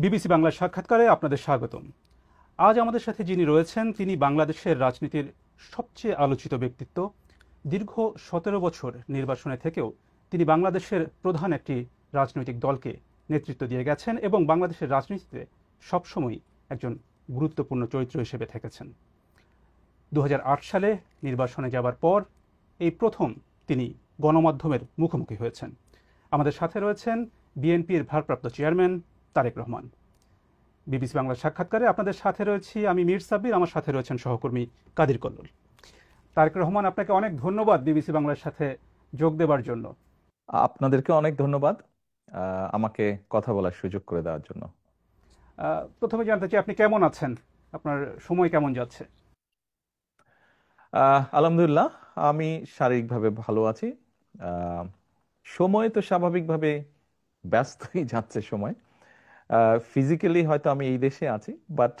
BBC বাংলার সাক্ষাৎকারে আপনাদের স্বাগতম। আজ আমাদের সাথে যিনি রয়েছেন তিনি বাংলাদেশের রাজনীতির সবচেয়ে আলোচিত ব্যক্তিত্ব। দীর্ঘ ১৭ বছর নির্বাসনে থেকেও তিনি বাংলাদেশের প্রধান একটি রাজনৈতিক দলকে নেতৃত্ব দিয়ে গেছেন এবং বাংলাদেশের রাজনীতিতে সবসময়ই একজন গুরুত্বপূর্ণ চরিত্র হিসেবে থেকেছেন। ২০০৮ সালে নির্বাসনে যাবার পর এই প্রথম তিনি গণমাধ্যমের মুখোমুখি হয়েছেন। আমাদের সাথে রয়েছেন বিএনপির ভারপ্রাপ্ত চেয়ারম্যান তারেক রহমান। বিবিসি বাংলার সাক্ষাৎকারে আপনাদের সাথে রয়েছি আমি মীর সাব্বির, আমার সাথে রয়েছেন সহকর্মী কাদির কল্লোল। তারেক রহমান, আপনাকে অনেক ধন্যবাদ বিবিসি বাংলার সাথে যোগ দেবার জন্য। আপনাদেরকে অনেক ধন্যবাদ আমাকে কথা বলার সুযোগ করে দেওয়ার জন্য। প্রথমে জানতে চাই আপনি কেমন আছেন, আপনার সময় কেমন যাচ্ছে? আলহামদুলিল্লাহ, আমি শারীরিকভাবে ভালো আছি। সময় তো স্বাভাবিকভাবে ব্যস্তই যাচ্ছে সময়। ফিজিক্যালি হয়তো আমি এই দেশে আছি, বাট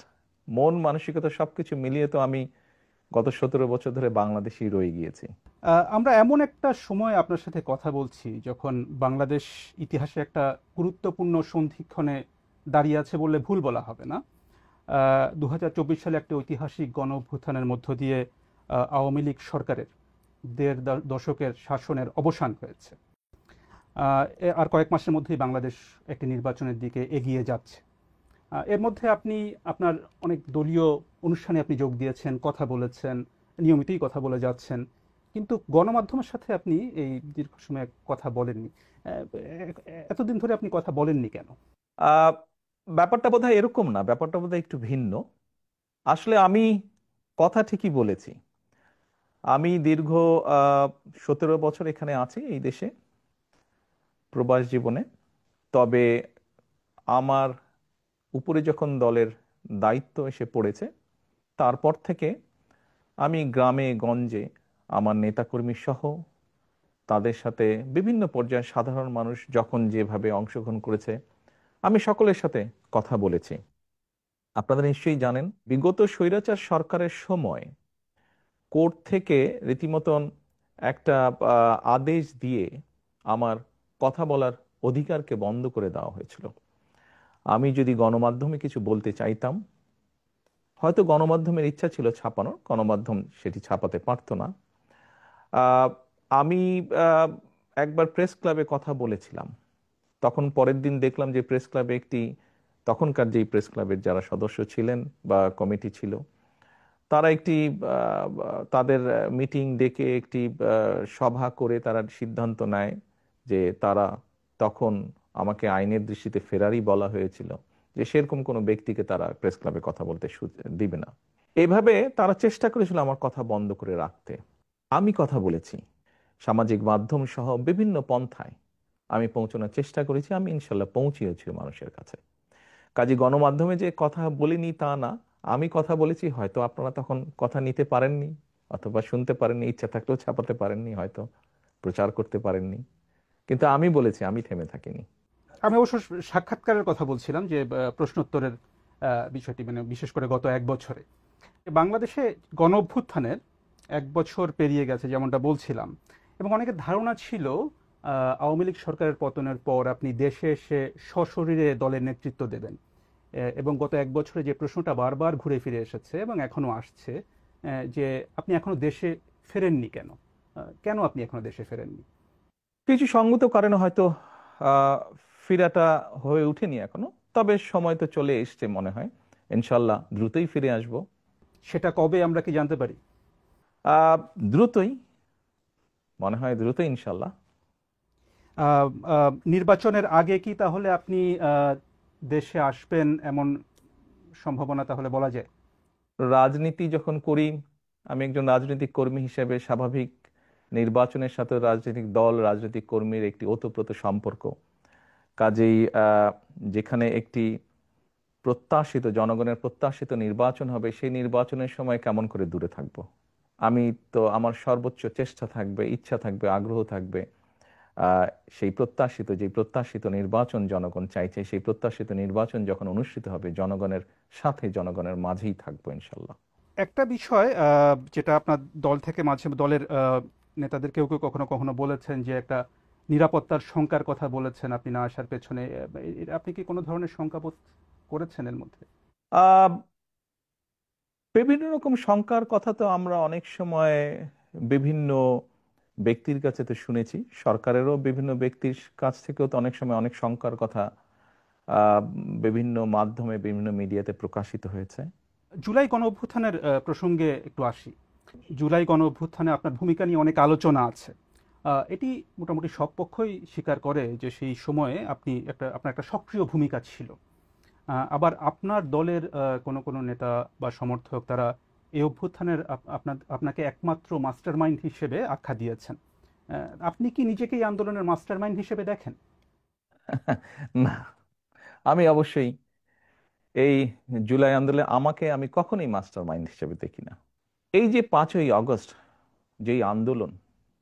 মন মানসিকতা সবকিছু মিলিয়ে তো আমি গত ১৭ বছর ধরে বাংলাদেশেই রয়ে গিয়েছি। আমরা এমন একটা সময় আপনার সাথে কথা বলছি যখন বাংলাদেশ ইতিহাসে একটা গুরুত্বপূর্ণ সন্ধিক্ষণে দাঁড়িয়ে আছে বললে ভুল বলা হবে না। ২০২৪ সালে একটা ঐতিহাসিক গণ অভ্যুত্থানের মধ্য দিয়ে আওয়ামী লীগ সরকারের ১.৫ দশকের শাসনের অবসান হয়েছে। আর কয়েক মাসের মধ্যেই বাংলাদেশ একটি নির্বাচনের দিকে এগিয়ে যাচ্ছে। এর মধ্যে আপনি আপনার অনেক দলীয় অনুষ্ঠানে আপনি যোগ দিয়েছেন, কথা বলেছেন, নিয়মিতই কথা বলে যাচ্ছেন, কিন্তু গণমাধ্যমের সাথে আপনি এই দীর্ঘ সময় কথা বলেননি। এতদিন ধরে আপনি কথা বলেননি কেন? ব্যাপারটা বোধহয় এরকম না, ব্যাপারটা বোধহয় একটু ভিন্ন। আসলে আমি কথা ঠিকই বলেছি। আমি দীর্ঘ ১৭ বছর এখানে আছি এই দেশে প্রবাস জীবনে। তবে আমার উপরে যখন দলের দায়িত্ব এসে পড়েছে তারপর থেকে আমি গ্রামে গঞ্জে আমার নেতাকর্মী সহ তাদের সাথে বিভিন্ন পর্যায়ে সাধারণ মানুষ যখন যেভাবে অংশগ্রহণ করেছে আমি সকলের সাথে কথা বলেছি। আপনারা নিশ্চয়ই জানেন, বিগত স্বৈরাচার সরকারের সময় কোর্ট থেকে রীতিমতন একটা আদেশ দিয়ে আমার কথা বলার অধিকারকে বন্ধ করে দেওয়া হয়েছিল। আমি যদি গণমাধ্যমে কিছু বলতে চাইতাম, হয়তো গণমাধ্যমের ইচ্ছা ছিল ছাপানোর, গণমাধ্যম সেটি ছাপাতে পারতো না। আমি একবার প্রেস ক্লাবে কথা বলেছিলাম, তখন পরের দিন দেখলাম যে প্রেস ক্লাবে তখনকার যেই প্রেস ক্লাবের যারা সদস্য ছিলেন বা কমিটি ছিল তারা তাদের মিটিং ডেকে একটি সভা করে তারা সিদ্ধান্ত নেয় যে তারা তখন আমাকে আইনের দৃষ্টিতে ফেরারি বলা হয়েছিল, যে সেরকম কোনো ব্যক্তিকে তারা প্রেস ক্লাবে কথা বলতে দিবে না। এভাবে তারা চেষ্টা করেছিল আমার কথা বন্ধ করে রাখতে। আমি কথা বলেছি সামাজিক মাধ্যম সহ বিভিন্ন পন্থায়, আমি পৌঁছানোর চেষ্টা করেছি, আমি ইনশাল্লাহ পৌঁছিয়েছি মানুষের কাছে। কাজে গণমাধ্যমে যে কথা বলিনি তা না, আমি কথা বলেছি, হয়তো আপনারা তখন কথা নিতে পারেননি অথবা শুনতে পারেননি, ইচ্ছা থাকলেও ছাপাতে পারেননি, হয়তো প্রচার করতে পারেননি, কিন্তু আমি বলেছি, আমি থেমে থাকিনি। আমি অবশ্য সাক্ষাৎকারের কথা বলছিলাম, যে প্রশ্নোত্তরের বিষয়টি, মানে বিশেষ করে গত এক বছরে বাংলাদেশে গণ অভ্যুত্থানের ১ বছর পেরিয়ে গেছে যেমনটা বলছিলাম, এবং অনেকের ধারণা ছিল আওয়ামী লীগ সরকারের পতনের পর আপনি দেশে এসে সশরীরে দলের নেতৃত্ব দেবেন। এবং গত ১ বছরে যে প্রশ্নটা বারবার ঘুরে ফিরে এসেছে এবং এখনো আসছে, যে আপনি এখনো দেশে ফেরেননি কেন? কেন আপনি এখনো দেশে ফেরেননি? কিছু সঙ্গত কারণে হয়তো আহ ফিরাটা হয়ে ওঠেনি এখনো, তবে সময় তো চলে এসছে, মনে হয় ইনশাল্লাহ দ্রুতই ফিরে আসব। সেটা কবে আমরা কি জানতে পারি? দ্রুতই, মনে হয় দ্রুতই ইনশাল্লাহ। নির্বাচনের আগে কি তাহলে আপনি দেশে আসবেন এমন সম্ভাবনা তাহলে বলা যায়? রাজনীতি যখন করি, আমি একজন রাজনৈতিক কর্মী হিসেবে স্বাভাবিক নির্বাচনের সাথে রাজনৈতিক দল রাজনৈতিক কর্মীর একটি ওতপ্রোত সম্পর্ক। কাজেই যেখানে একটি প্রত্যাশিত জনগণের প্রত্যাশিত নির্বাচন হবে, সেই নির্বাচনের সময় কেমন করে দূরে থাকব? আমি তো, আমার সর্বোচ্চ চেষ্টা থাকবে, ইচ্ছা থাকবে, আগ্রহ থাকবে সেই প্রত্যাশিত নির্বাচন জনগণ চাইছে, সেই প্রত্যাশিত নির্বাচন যখন অনুষ্ঠিত হবে জনগণের সাথে, জনগণের মাঝেই থাকবো ইনশাল্লাহ। একটা বিষয় যেটা আপনার দল থেকে মাঝে দলের নেতাদের কেউ কেউ কখনো কখনো বলেছেন, যে একটা নিরাপত্তার শঙ্কার কথা বলেছেন আপনি না আসার পেছনে। আপনি কি কোনো ধরনের শঙ্কা বোধ করেছেন এর মধ্যে? আহ বিভিন্ন রকম শঙ্কার কথা তো আমরা অনেক সময় বিভিন্ন ব্যক্তির কাছে তো শুনেছি, সরকারেরও বিভিন্ন ব্যক্তির কাছ থেকেও তো অনেক সময় অনেক শঙ্কার কথা আহ, বিভিন্ন মাধ্যমে বিভিন্ন মিডিয়াতে প্রকাশিত হয়েছে। জুলাই গণ অভ্যুত্থানের প্রসঙ্গে একটু আসি। জুলাই গণ অভ্যুত্থানে আপনার ভূমিকা নিয়ে অনেক আলোচনা আছে। এটি মোটামুটি সব পক্ষই স্বীকার করে যে সেই সময়ে আপনার একটা সক্রিয় ভূমিকা ছিল। আবার আপনার দলের কোনো কোনো নেতা বা সমর্থক তারা এই অভ্যুত্থানের আপনাকে একমাত্র মাস্টারমাইন্ড হিসেবে আখ্যা দিয়েছেন। আপনি কি নিজেকে এই আন্দোলনের মাস্টারমাইন্ড হিসেবে দেখেন? না, আমি অবশ্যই এই জুলাই আন্দোলনে আমাকে আমি কখনোই মাস্টার মাইন্ড হিসেবে দেখি না। এই যে 5ই আগস্ট যেই আন্দোলন,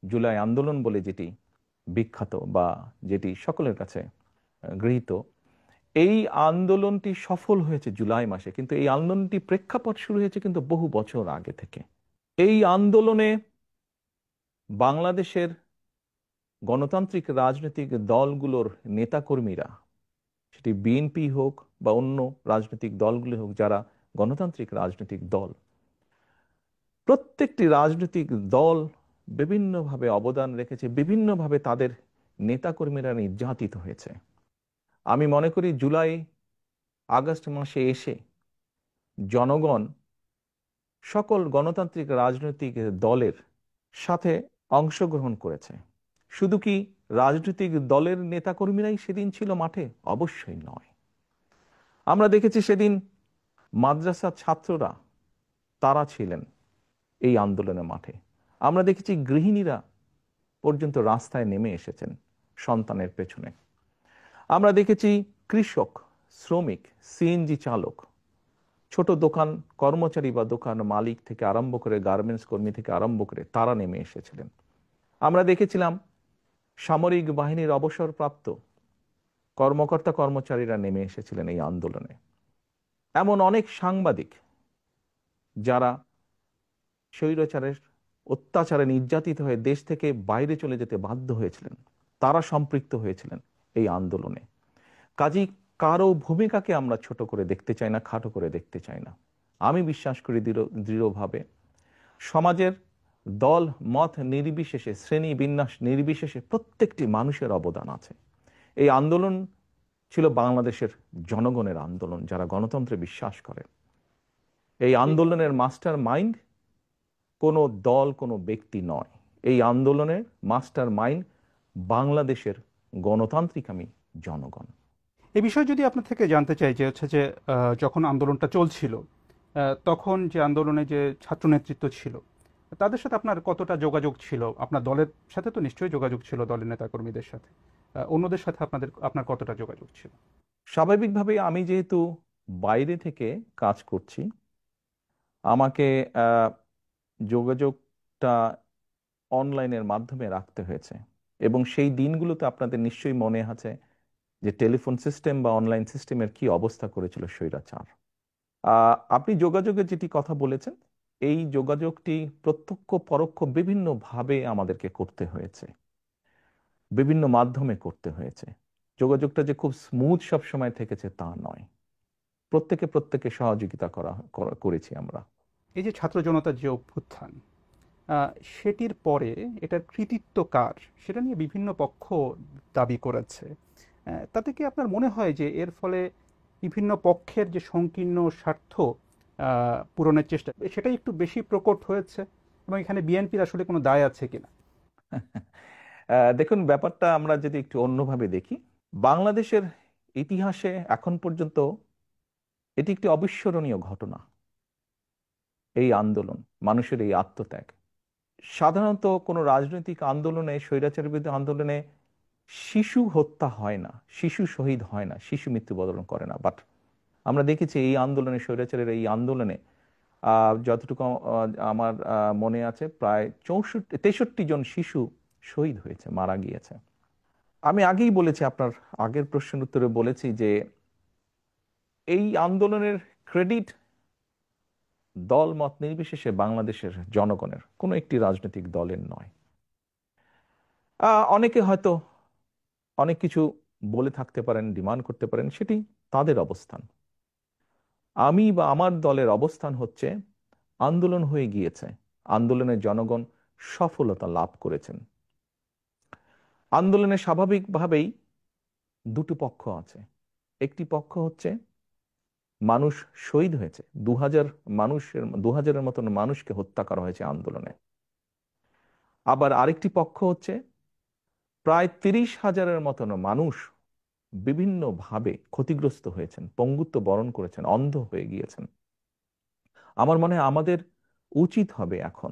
জুলাই আন্দোলন বলে যেটি বিখ্যাত বা যেটি সকলের কাছে গৃহীত, এই আন্দোলনটি সফল হয়েছে জুলাই মাসে, কিন্তু এই আন্দোলনটি প্রেক্ষাপট শুরু হয়েছে কিন্তু বহু বছর আগে থেকে। এই আন্দোলনে বাংলাদেশের গণতান্ত্রিক রাজনৈতিক দলগুলোর নেতাকর্মীরা, সেটি বিএনপি হোক বা অন্য রাজনৈতিক দলগুলো হোক, যারা গণতান্ত্রিক রাজনৈতিক দল, প্রত্যেকটি রাজনৈতিক দল বিভিন্নভাবে অবদান রেখেছে, বিভিন্নভাবে তাদের নেতাকর্মীরা নির্যাতিত হয়েছে। আমি মনে করি জুলাই আগস্ট মাসে এসে জনগণ সকল গণতান্ত্রিক রাজনৈতিক দলের সাথে অংশগ্রহণ করেছে। শুধু কি রাজনৈতিক দলের নেতাকর্মীরাই সেদিন ছিল মাঠে? অবশ্যই নয়। আমরা দেখেছি সেদিন মাদ্রাসার ছাত্ররা, তারা ছিলেন এই আন্দোলনের মাঠে। আমরা দেখেছি গৃহিণীরা পর্যন্ত রাস্তায় নেমে এসেছেন সন্তানের পেছনে। আমরা দেখেছি কৃষক, শ্রমিক, সিএনজি চালক, ছোট দোকান কর্মচারী বা দোকান মালিক থেকে আরম্ভ করে গার্মেন্টস কর্মী থেকে আরম্ভ করে তারা নেমে এসেছিলেন। আমরা দেখেছিলাম সামরিক বাহিনীর অবসরপ্রাপ্ত কর্মকর্তা কর্মচারীরা নেমে এসেছিলেন এই আন্দোলনে। এমন অনেক সাংবাদিক যারা স্বৈরাচারের অত্যাচারে নির্যাতিত হয়ে দেশ থেকে বাইরে চলে যেতে বাধ্য হয়েছিলেন, তারা সম্পৃক্ত হয়েছিলেন এই আন্দোলনে। কাজেই কারো ভূমিকাকে আমরা ছোট করে দেখতে চাই না, খাটো করে দেখতে চাই না। আমি বিশ্বাস করি দৃঢ়ভাবে সমাজের দল মত নির্বিশেষে, শ্রেণী বিন্যাস নির্বিশেষে প্রত্যেকটি মানুষের অবদান আছে। এই আন্দোলন ছিল বাংলাদেশের জনগণের আন্দোলন, যারা গণতন্ত্রে বিশ্বাস করে। এই আন্দোলনের মাস্টার মাইন্ড কোনো দল, কোনো ব্যক্তি নয়। এই আন্দোলনের মাস্টার মাইন্ড বাংলাদেশের গণতান্ত্রিকামী জনগণ। এ বিষয়ে যদি আপনার থেকে জানতে চাই যে হচ্ছে যে যখন আন্দোলনটা চলছিল তখন যে আন্দোলনে যে ছাত্র নেতৃত্ব ছিল তাদের সাথে আপনার কতটা যোগাযোগ ছিল? আপনার দলের সাথে তো নিশ্চয়ই যোগাযোগ ছিল, দলের নেতাকর্মীদের সাথে। অন্যদের সাথে আপনার কতটা যোগাযোগ ছিল? স্বাভাবিকভাবে আমি যেহেতু বাইরে থেকে কাজ করছি, আমাকে যোগাযোগটা অনলাইনের মাধ্যমে রাখতে হয়েছে। এবং সেই দিনগুলোতে আপনাদের নিশ্চয়ই মনে আছে যে টেলিফোন সিস্টেম বা অনলাইন সিস্টেমের কি অবস্থা করেছিল স্বৈরাচার। আপনি যোগাযোগের যেটি কথা বলেছেন, এই যোগাযোগটি প্রত্যক্ষ পরোক্ষ বিভিন্নভাবে আমাদেরকে করতে হয়েছে, বিভিন্ন মাধ্যমে করতে হয়েছে। যোগাযোগটা যে খুব স্মুথ সব সময় থেকেছে তা নয়। প্রত্যেকে সহযোগিতা করেছি আমরা। এই যে ছাত্র জনতার যে অভ্যুত্থান, সেটির পরে এটার কৃতিত্ব কার সেটা নিয়ে বিভিন্ন পক্ষ দাবি করেছে। তাতে কি আপনার মনে হয় যে এর ফলে বিভিন্ন পক্ষের যে সংকীর্ণ স্বার্থ পূরণের চেষ্টা সেটাই একটু বেশি প্রকট হয়েছে, এবং এখানে বিএনপির আসলে কোনো দায় আছে কিনা? দেখুন, ব্যাপারটা আমরা যদি একটু অন্যভাবে দেখি, বাংলাদেশের ইতিহাসে এখন পর্যন্ত এটি একটি অবিস্মরণীয় ঘটনা। এই আন্দোলন, মানুষের এই আত্মত্যাগ, সাধারণত কোনো রাজনৈতিক আন্দোলনে, স্বৈরাচারের বিরুদ্ধে আন্দোলনে শিশু হত্যা হয় না, শিশু শহীদ হয় না, শিশু মৃত্যুবরণ করে না। বাট আমরা দেখেছি এই আন্দোলনে, স্বৈরাচারের এই আন্দোলনে যতটুকু আমার মনে আছে, প্রায় 63 জন শিশু শহীদ হয়েছে, মারা গিয়েছে। আমি আগেই বলেছি, আপনার আগের প্রশ্নের উত্তরে বলেছি যে এই আন্দোলনের ক্রেডিট দল মত নির্বিশেষে বাংলাদেশের জনগণের, কোনো একটি রাজনৈতিক দলের নয়। অনেকে হয়তো অনেক কিছু বলে থাকতে পারেন, ডিমান্ড করতে পারেন, সেটি তাদের অবস্থান। আমি বা আমার দলের অবস্থান হচ্ছে আন্দোলন হয়ে গিয়েছে, আন্দোলনের জনগণ সফলতা লাভ করেছেন। আন্দোলনে স্বাভাবিকভাবেই দুটো পক্ষ আছে। একটি পক্ষ হচ্ছে মানুষ শহীদ হয়েছে, 2000 মতন মানুষকে হত্যা করা হয়েছে আন্দোলনে। আবার আরেকটি পক্ষ হচ্ছে প্রায় 30,000-এর মতন মানুষ বিভিন্নভাবে ক্ষতিগ্রস্ত হয়েছেন, পঙ্গুত্ব বরণ করেছেন, অন্ধ হয়ে গিয়েছেন। আমার মনে হয় আমাদের উচিত হবে এখন,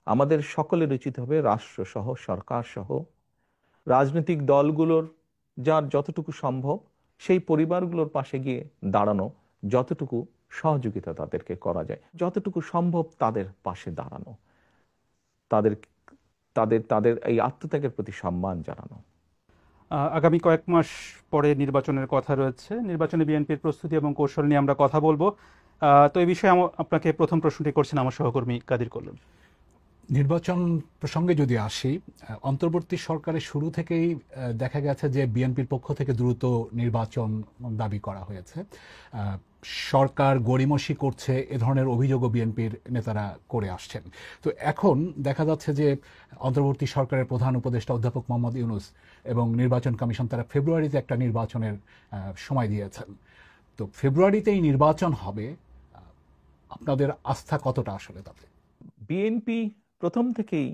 আমাদের সকলের উচিত হবে রাষ্ট্রসহ, সরকার সহ, রাজনৈতিক দলগুলোর যার যতটুকু সম্ভব সেই পরিবারগুলোর পাশে গিয়ে দাঁড়ানো, যতটুকু সহযোগিতা তাদেরকে করা যায়, যতটুকু সম্ভব তাদের পাশে দাঁড়ানো, তাদের তাদের তাদের এই আত্মত্যাগের প্রতি সম্মান জানানো। আগামী কয়েক মাস পরে নির্বাচনের কথা রয়েছে। নির্বাচনে বিএনপির প্রস্তুতি এবং কৌশল নিয়ে আমরা কথা বলবো। তো এই বিষয়ে আপনাকে প্রথম প্রশ্নটি করছেন আমার সহকর্মী কাদির কল্লোল। নির্বাচন প্রসঙ্গে যদি আসি, অন্তর্বর্তী সরকারের শুরু থেকেই দেখা গেছে যে বিএনপির পক্ষ থেকে দ্রুত নির্বাচন দাবি করা হয়েছে। সরকার গড়িমসি করছে, এ ধরনের অভিযোগও বিএনপির নেতারা করে আসছেন। তো এখন দেখা যাচ্ছে যে অন্তর্বর্তী সরকারের প্রধান উপদেষ্টা অধ্যাপক মোহাম্মদ ইউনূস এবং নির্বাচন কমিশন তারা ফেব্রুয়ারিতে একটা নির্বাচনের সময় দিয়েছেন। তো ফেব্রুয়ারিতেই নির্বাচন হবে, আপনাদের আস্থা কতটা আসলে তাতে? বিএনপি প্রথম থেকেই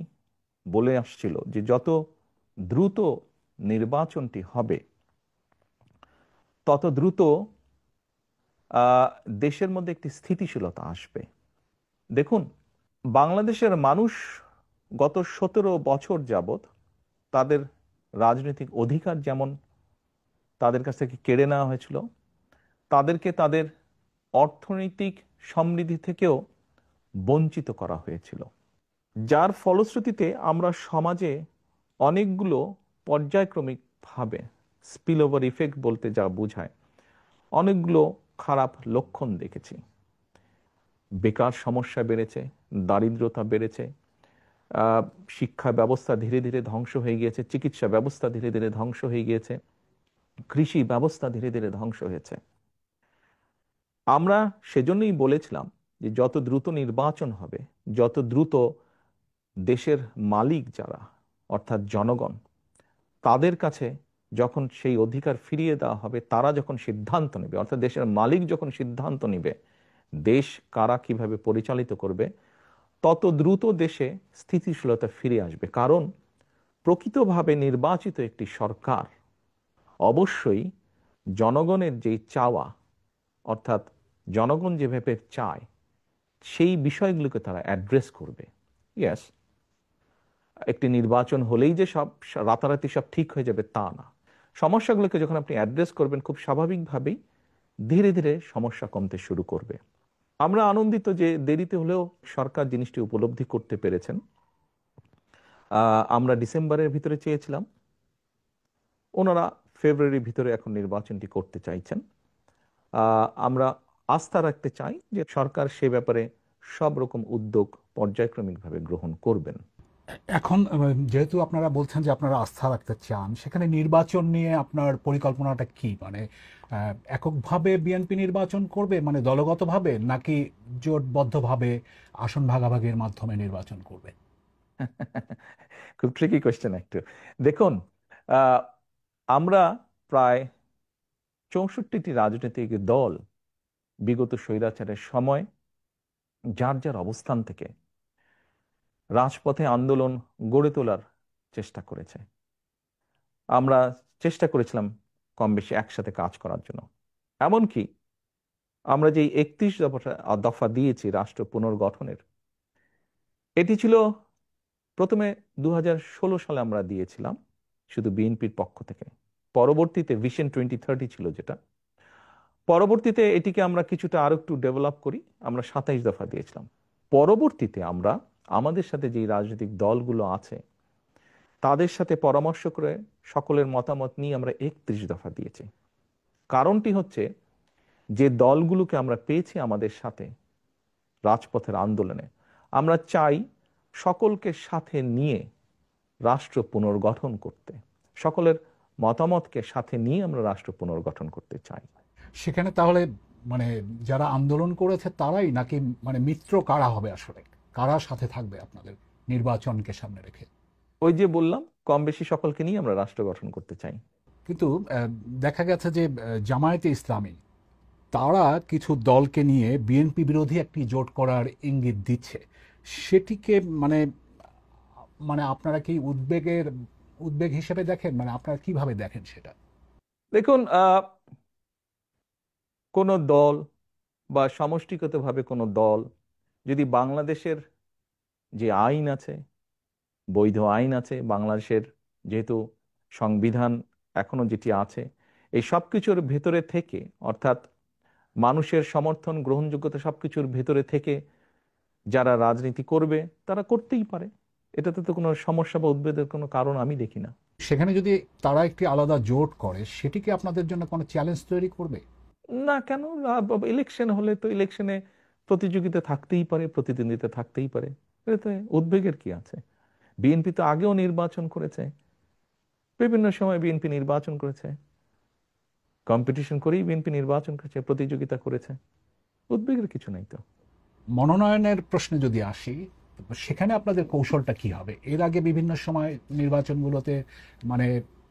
বলে আসছিল যে যত দ্রুত নির্বাচনটি হবে তত দ্রুত দেশের মধ্যে একটি স্থিতিশীলতা আসবে। দেখুন, বাংলাদেশের মানুষ গত 17 বছর যাবৎ তাদের রাজনৈতিক অধিকার যেমন তাদের কাছ থেকে কেড়ে নেওয়া হয়েছিল, তাদেরকে তাদের অর্থনৈতিক সমৃদ্ধি থেকেও বঞ্চিত করা হয়েছিল, যার ফলশ্রুতিতে আমরা সমাজে অনেকগুলো পর্যায়ক্রমিকভাবে স্পিল ওভার ইফেক্ট বলতে যা বোঝায় অনেকগুলো খারাপ লক্ষণ দেখেছি। বেকার সমস্যা বেড়েছে, দারিদ্রতা বেড়েছে, শিক্ষা ব্যবস্থা ধীরে ধীরে ধ্বংস হয়ে গিয়েছে, চিকিৎসা ব্যবস্থা ধীরে ধীরে ধ্বংস হয়ে গিয়েছে, কৃষি ব্যবস্থা ধীরে ধীরে ধ্বংস হয়েছে। আমরা সেজন্যই বলেছিলাম যে যত দ্রুত নির্বাচন হবে, যত দ্রুত দেশের মালিক যারা অর্থাৎ জনগণ, তাদের কাছে যখন সেই অধিকার ফিরিয়ে দেওয়া হবে, তারা যখন সিদ্ধান্ত নেবে, অর্থাৎ দেশের মালিক যখন সিদ্ধান্ত নেবে দেশ কারা কিভাবে পরিচালিত করবে, তত দ্রুত দেশে স্থিতিশীলতা ফিরে আসবে। কারণ প্রকৃতভাবে নির্বাচিত একটি সরকার অবশ্যই জনগণের যেই চাওয়া, অর্থাৎ জনগণ যেভাবে চায় সেই বিষয়গুলোকে তারা অ্যাড্রেস করবে। ইয়েস, একটি নির্বাচন হলেই যে সব রাতারাতি সব ঠিক হয়ে যাবে তা না। সমস্যাগুলোকে যখন আপনি অ্যাড্রেস করবেন, খুব স্বাভাবিকভাবেই ধীরে ধীরে সমস্যা কমতে শুরু করবে। আমরা আনন্দিত যে দেরিতে হলেও সরকার জিনিসটি উপলব্ধি করতে পেরেছেন। আমরা ডিসেম্বরের ভিতরে চেয়েছিলাম, ওনারা ফেব্রুয়ারির ভিতরে এখন নির্বাচনটি করতে চাইছেন। আমরা আস্থা রাখতে চাই যে সরকার সে ব্যাপারে সব রকম উদ্যোগ পর্যায়ক্রমিকভাবে গ্রহণ করবেন। এখন যেহেতু আপনারা বলছেন যে আপনারা আস্থা রাখতে চান, সেখানে নির্বাচন নিয়ে আপনার পরিকল্পনাটা কি? মানে এককভাবে বিএনপি নির্বাচন করবে, মানে দলগতভাবে, নাকি জোটবদ্ধভাবে আসন ভাগাভাগির মাধ্যমে নির্বাচন করবে? খুব ট্রিকি কোয়েশ্চেন একটু। দেখুন, আমরা প্রায় 64টি রাজনৈতিক দল বিগত স্বৈরাচারের সময় যার যার অবস্থান থেকে রাজপথে আন্দোলন গড়ে তোলার চেষ্টা করেছে। আমরা চেষ্টা করেছিলাম কম বেশি একসাথে কাজ করার জন্য। এমনকি আমরা যে 31 দফা দিয়েছি রাষ্ট্র পুনর্গঠনের, এটি ছিল প্রথমে 2016 সালে আমরা দিয়েছিলাম শুধু বিএনপির পক্ষ থেকে। পরবর্তীতে ভিশন 2030 ছিল যেটা, পরবর্তীতে এটিকে আমরা কিছুটা আরো একটু ডেভেলপ করি, আমরা 27 দফা দিয়েছিলাম। পরবর্তীতে আমরা আমাদের সাথে যে রাজনৈতিক দলগুলো আছে তাদের সাথে পরামর্শ করে সকলের মতামত নিয়ে আমরা 31 দফা দিয়েছি। কারণটি হচ্ছে যে দলগুলোকে আমরা পেয়েছি আমাদের সাথে রাজপথের আন্দোলনে, আমরা চাই সকলকে সাথে নিয়ে রাষ্ট্র পুনর্গঠন করতে, সকলের মতামতকে সাথে নিয়ে আমরা রাষ্ট্র পুনর্গঠন করতে চাই। সেখানে তাহলে মানে যারা আন্দোলন করেছে তারাই নাকি মানে মিত্র কারা হবে আসলে, কারা সাথে থাকবে আপনাদের নির্বাচনকে সামনে রেখে? ওই যে বললাম, কম বেশি সকলকে নিয়ে আমরা রাষ্ট্র গঠন করতে চাই। কিন্তু দেখা গেছে যে জামায়াতে ইসলামী তারা কিছু দলকে নিয়ে বিএনপি বিরোধী একটি জোট করার ইঙ্গিত দিচ্ছে। সেটিকে মানে মানে আপনারা কি উদ্বেগ হিসেবে দেখেন, মানে আপনারা কিভাবে দেখেন সেটা? দেখুন, কোনো দল বা সমষ্টিগতভাবে কোনো দল যদি বাংলাদেশের যে আইন আছে, বৈধ আইন আছে বাংলাদেশের, যেহেতু সংবিধান এখনো যেটি আছে, এই সব কিছুর ভেতরে থেকে, অর্থাৎ মানুষের সমর্থন গ্রহণযোগ্যতা সবকিছুর ভেতরে থেকে যারা রাজনীতি করবে তারা করতেই পারে। এটাতে তো কোনো সমস্যা বা উদ্বেগের কোনো কারণ আমি দেখি না। সেখানে যদি তারা একটি আলাদা জোট করে, সেটি কি আপনাদের জন্য কোনো চ্যালেঞ্জ তৈরি করবে? না, কেন? ইলেকশন হলে তো ইলেকশনে প্রতিযোগিতা থাকতেই পারে, প্রতিদ্বন্দ্বিতা থাকতেই পারে, এতে উদ্বেগের কি আছে? বিএনপি তো আগেও নির্বাচন করেছে, বিভিন্ন সময় বিএনপি নির্বাচন করেছে, কম্পিটিশন করেই বিএনপি নির্বাচন করেছে, প্রতিযোগিতা করেছে, উদ্বেগের কিছু নাই তো। মনোনয়নের প্রশ্নে যদি আসি, সেখানে আপনাদের কৌশলটা কি হবে? এর আগে বিভিন্ন সময় নির্বাচনগুলোতে মানে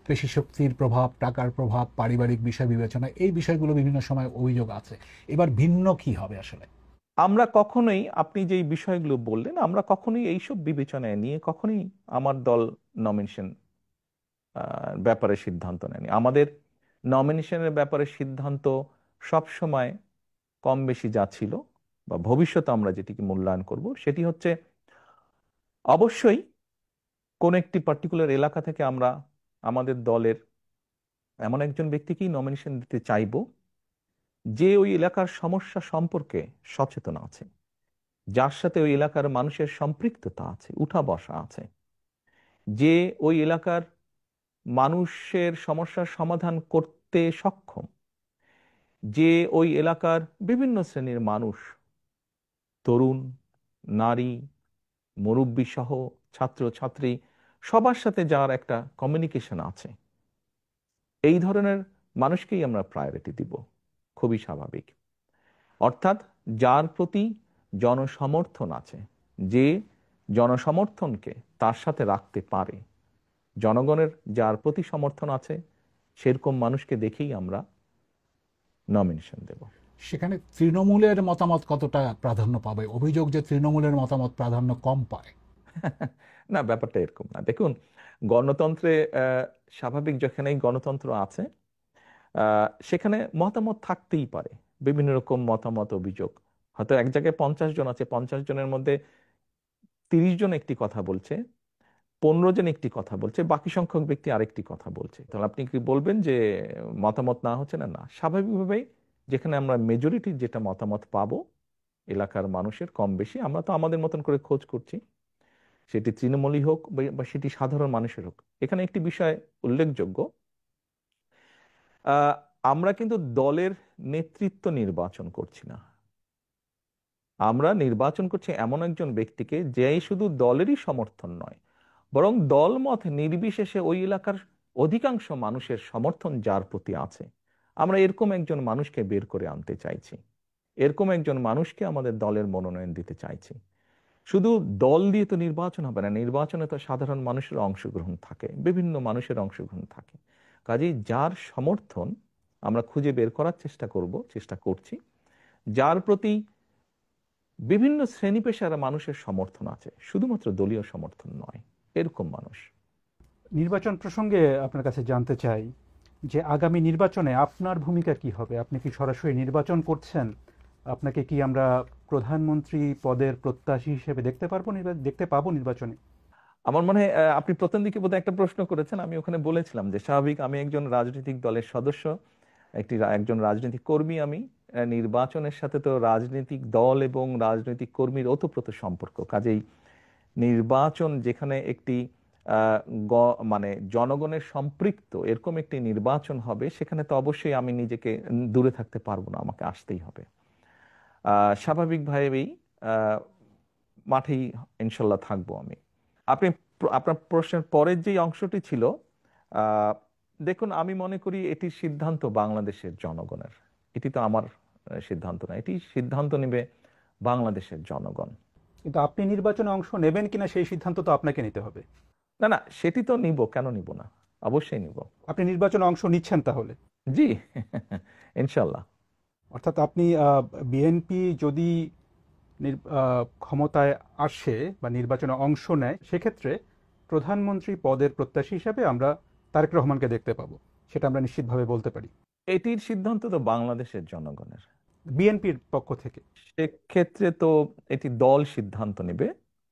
পেশি শক্তির প্রভাব, টাকার প্রভাব, পারিবারিক বিষয় বিবেচনা, এই বিষয়গুলো বিভিন্ন সময় অভিযোগ আছে। এবার ভিন্ন কি হবে আসলে? আমরা কখনোই, আপনি যেই বিষয়গুলো বললেন, আমরা কখনোই এইসব বিবেচনায় নিয়ে কখনোই আমার দল নমিনেশন ব্যাপারে সিদ্ধান্ত নেয়নি। আমাদের নমিনেশনের ব্যাপারে সিদ্ধান্ত সব সময় কম বেশি যা ছিল বা ভবিষ্যতে আমরা যেটিকে মূল্যায়ন করব সেটি হচ্ছে, অবশ্যই কোন একটি পার্টিকুলার এলাকা থেকে আমরা আমাদের দলের এমন একজন ব্যক্তিকেই নমিনেশন দিতে চাইব যে ওই এলাকার সমস্যা সম্পর্কে সচেতন আছে, যার সাথে ওই এলাকার মানুষের সম্পৃক্ততা আছে, উঠা বসা আছে, যে ওই এলাকার মানুষের সমস্যার সমাধান করতে সক্ষম, যে ওই এলাকার বিভিন্ন শ্রেণীর মানুষ, তরুণ, নারী, মুরব্বী সহ ছাত্র ছাত্রী, সবার সাথে যার একটা কমিউনিকেশন আছে, এই ধরনের মানুষকেই আমরা প্রায়োরিটি দিব। খুবই স্বাভাবিক। অর্থাৎ যার প্রতি জনসমর্থন আছে, যে জনসমর্থনকে তার সাথে রাখতে পারে, জনগণের যার প্রতি সমর্থন আছে, সেরকম মানুষকে দেখেই আমরা নমিনেশন দেব। সেখানে তৃণমূলের মতামত কতটা প্রাধান্য পাবে? অভিযোগ যে তৃণমূলের মতামত প্রাধান্য কম পায়। না, ব্যাপারটা এরকম না। দেখুন, গণতন্ত্রে স্বাভাবিক যেখানেই গণতন্ত্র আছে সেখানে মতামত থাকতেই পারে, বিভিন্ন রকম মতামত, অভিযোগ। হয়তো এক জায়গায় 50 জন আছে, 50 জনের মধ্যে 30 জন একটি কথা বলছে, 15 জন একটি কথা বলছে, বাকি সংখ্যক ব্যক্তি আরেকটি কথা বলছে। তাহলে আপনি কি বলবেন যে মতামত না হচ্ছে? না, না, স্বাভাবিকভাবেই যেখানে আমরা মেজরিটির যেটা মতামত পাবো এলাকার মানুষের কম বেশি, আমরা তো আমাদের মতন করে খোঁজ করছি, সেটি তৃণমূলই হোক বা সেটি সাধারণ মানুষের হোক। এখানে একটি বিষয় উল্লেখযোগ্য, আমরা কিন্তু দলের নেতৃত্ব নির্বাচন করছি না, আমরা নির্বাচন করছি এমন একজন ব্যক্তিকে যে শুধু দলেরই সমর্থন নয়, বরং দলমত নির্বিশেষে ওই এলাকার অধিকাংশ মানুষের সমর্থন যার প্রতি আছে, আমরা এরকম একজন মানুষকে বের করে আনতে চাইছি, এরকম একজন মানুষকে আমাদের দলের মনোনয়ন দিতে চাইছি। শুধু দল দিয়ে তো নির্বাচন হবে না, নির্বাচনে তো সাধারণ মানুষের অংশগ্রহণ থাকে, বিভিন্ন মানুষের অংশগ্রহণ থাকে। কাজেই যার সমর্থন আমরা খুঁজে বের করার চেষ্টা করছি, যার প্রতি বিভিন্ন শ্রেণী পেশার মানুষের সমর্থন আছে, শুধুমাত্র দলীয় সমর্থন নয়, এরকম মানুষ। নির্বাচন প্রসঙ্গে আপনার কাছে জানতে চাই যে আগামী নির্বাচনে আপনার ভূমিকা কি হবে? আপনি কি সরাসরি নির্বাচন করছেন? আপনাকে কি আমরা প্রধানমন্ত্রী পদের প্রত্যাশী হিসেবে দেখতে পাবো নির্বাচনে? আমার মনে হয় আপনি প্রথম দিকে বোধহয় একটা প্রশ্ন করেছেন, আমি ওখানে বলেছিলাম যে স্বাভাবিক আমি একজন রাজনৈতিক দলের সদস্য, একজন রাজনৈতিক কর্মী। আমি নির্বাচনের সাথে তো রাজনৈতিক দল এবং রাজনৈতিক কর্মীর ওতপ্রোত সম্পর্ক। কাজেই নির্বাচন যেখানে একটি মানে জনগণের সম্পৃক্ত এরকম একটি নির্বাচন হবে, সেখানে তো অবশ্যই আমি নিজেকে দূরে থাকতে পারবো না, আমাকে আসতেই হবে। স্বাভাবিকভাবেই মাঠেই ইনশাল্লাহ থাকবো আমি। আপনি আপনার প্রশ্নের পরের যে অংশটি ছিল দেখুন, আমি মনে করি এটির সিদ্ধান্ত বাংলাদেশের জনগণের। এটি তো আমার সিদ্ধান্ত না, এটি সিদ্ধান্ত নেবে বাংলাদেশের জনগণ। কিন্তু আপনি নির্বাচনে অংশ নেবেন কিনা সেই সিদ্ধান্ত তো আপনাকে নিতে হবে। না না, সেটি তো নিব, কেন নিব না, অবশ্যই নিব। আপনি নির্বাচনে অংশ নিচ্ছেন তাহলে? জি, ইনশাল্লাহ। অর্থাৎ আপনি বিএনপি যদি ক্ষমতায় আসে বা নির্বাচনে অংশ নেয়, সেক্ষেত্রে প্রধানমন্ত্রী পদের প্রত্যাশী হিসাবে আমরা তারেক রহমানকে দেখতে পাবো, সেটা আমরা নিশ্চিতভাবে বলতে পারি, এটির সিদ্ধান্ত তো বাংলাদেশের জনগণের। বিএনপির পক্ষ থেকে। সেক্ষেত্রে তো এটি দল সিদ্ধান্ত নেবে,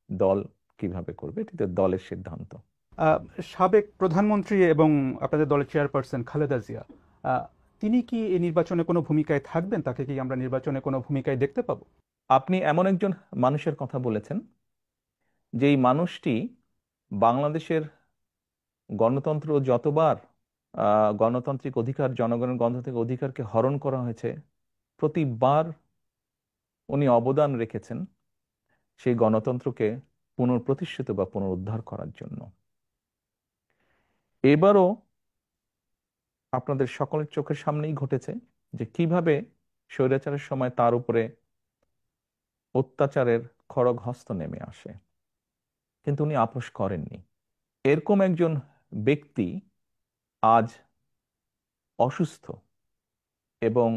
দল কিভাবে করবে এটি তো দলের সিদ্ধান্ত। আহ, সাবেক প্রধানমন্ত্রী এবং আপনাদের দলের চেয়ারপারসন খালেদা জিয়া, আহ, তিনি কি এই নির্বাচনে কোনো ভূমিকায় থাকবেন? তাকে কি আমরা নির্বাচনে কোনো ভূমিকায় দেখতে পাবো? আপনি এমন একজন মানুষের কথা বলেছেন, যেই মানুষটি বাংলাদেশের গণতন্ত্র যতবার গণতান্ত্রিক অধিকার, জনগণের গণতান্ত্রিক অধিকারকে হরণ করা হয়েছে, প্রতিবার উনি অবদান রেখেছেন সেই গণতন্ত্রকে পুনঃপ্রতিষ্ঠিত বা পুনরুদ্ধার করার জন্য। এবারও আপনাদের সকলের চোখের সামনেই ঘটেছে যে কিভাবে স্বৈরাচারের সময় তার উপরে অত্যাচারের খড়গ হস্ত নেমে আসে, কিন্তু উনি আপোস করেননি। এরকম একজন ব্যক্তি আজ অসুস্থ, এবং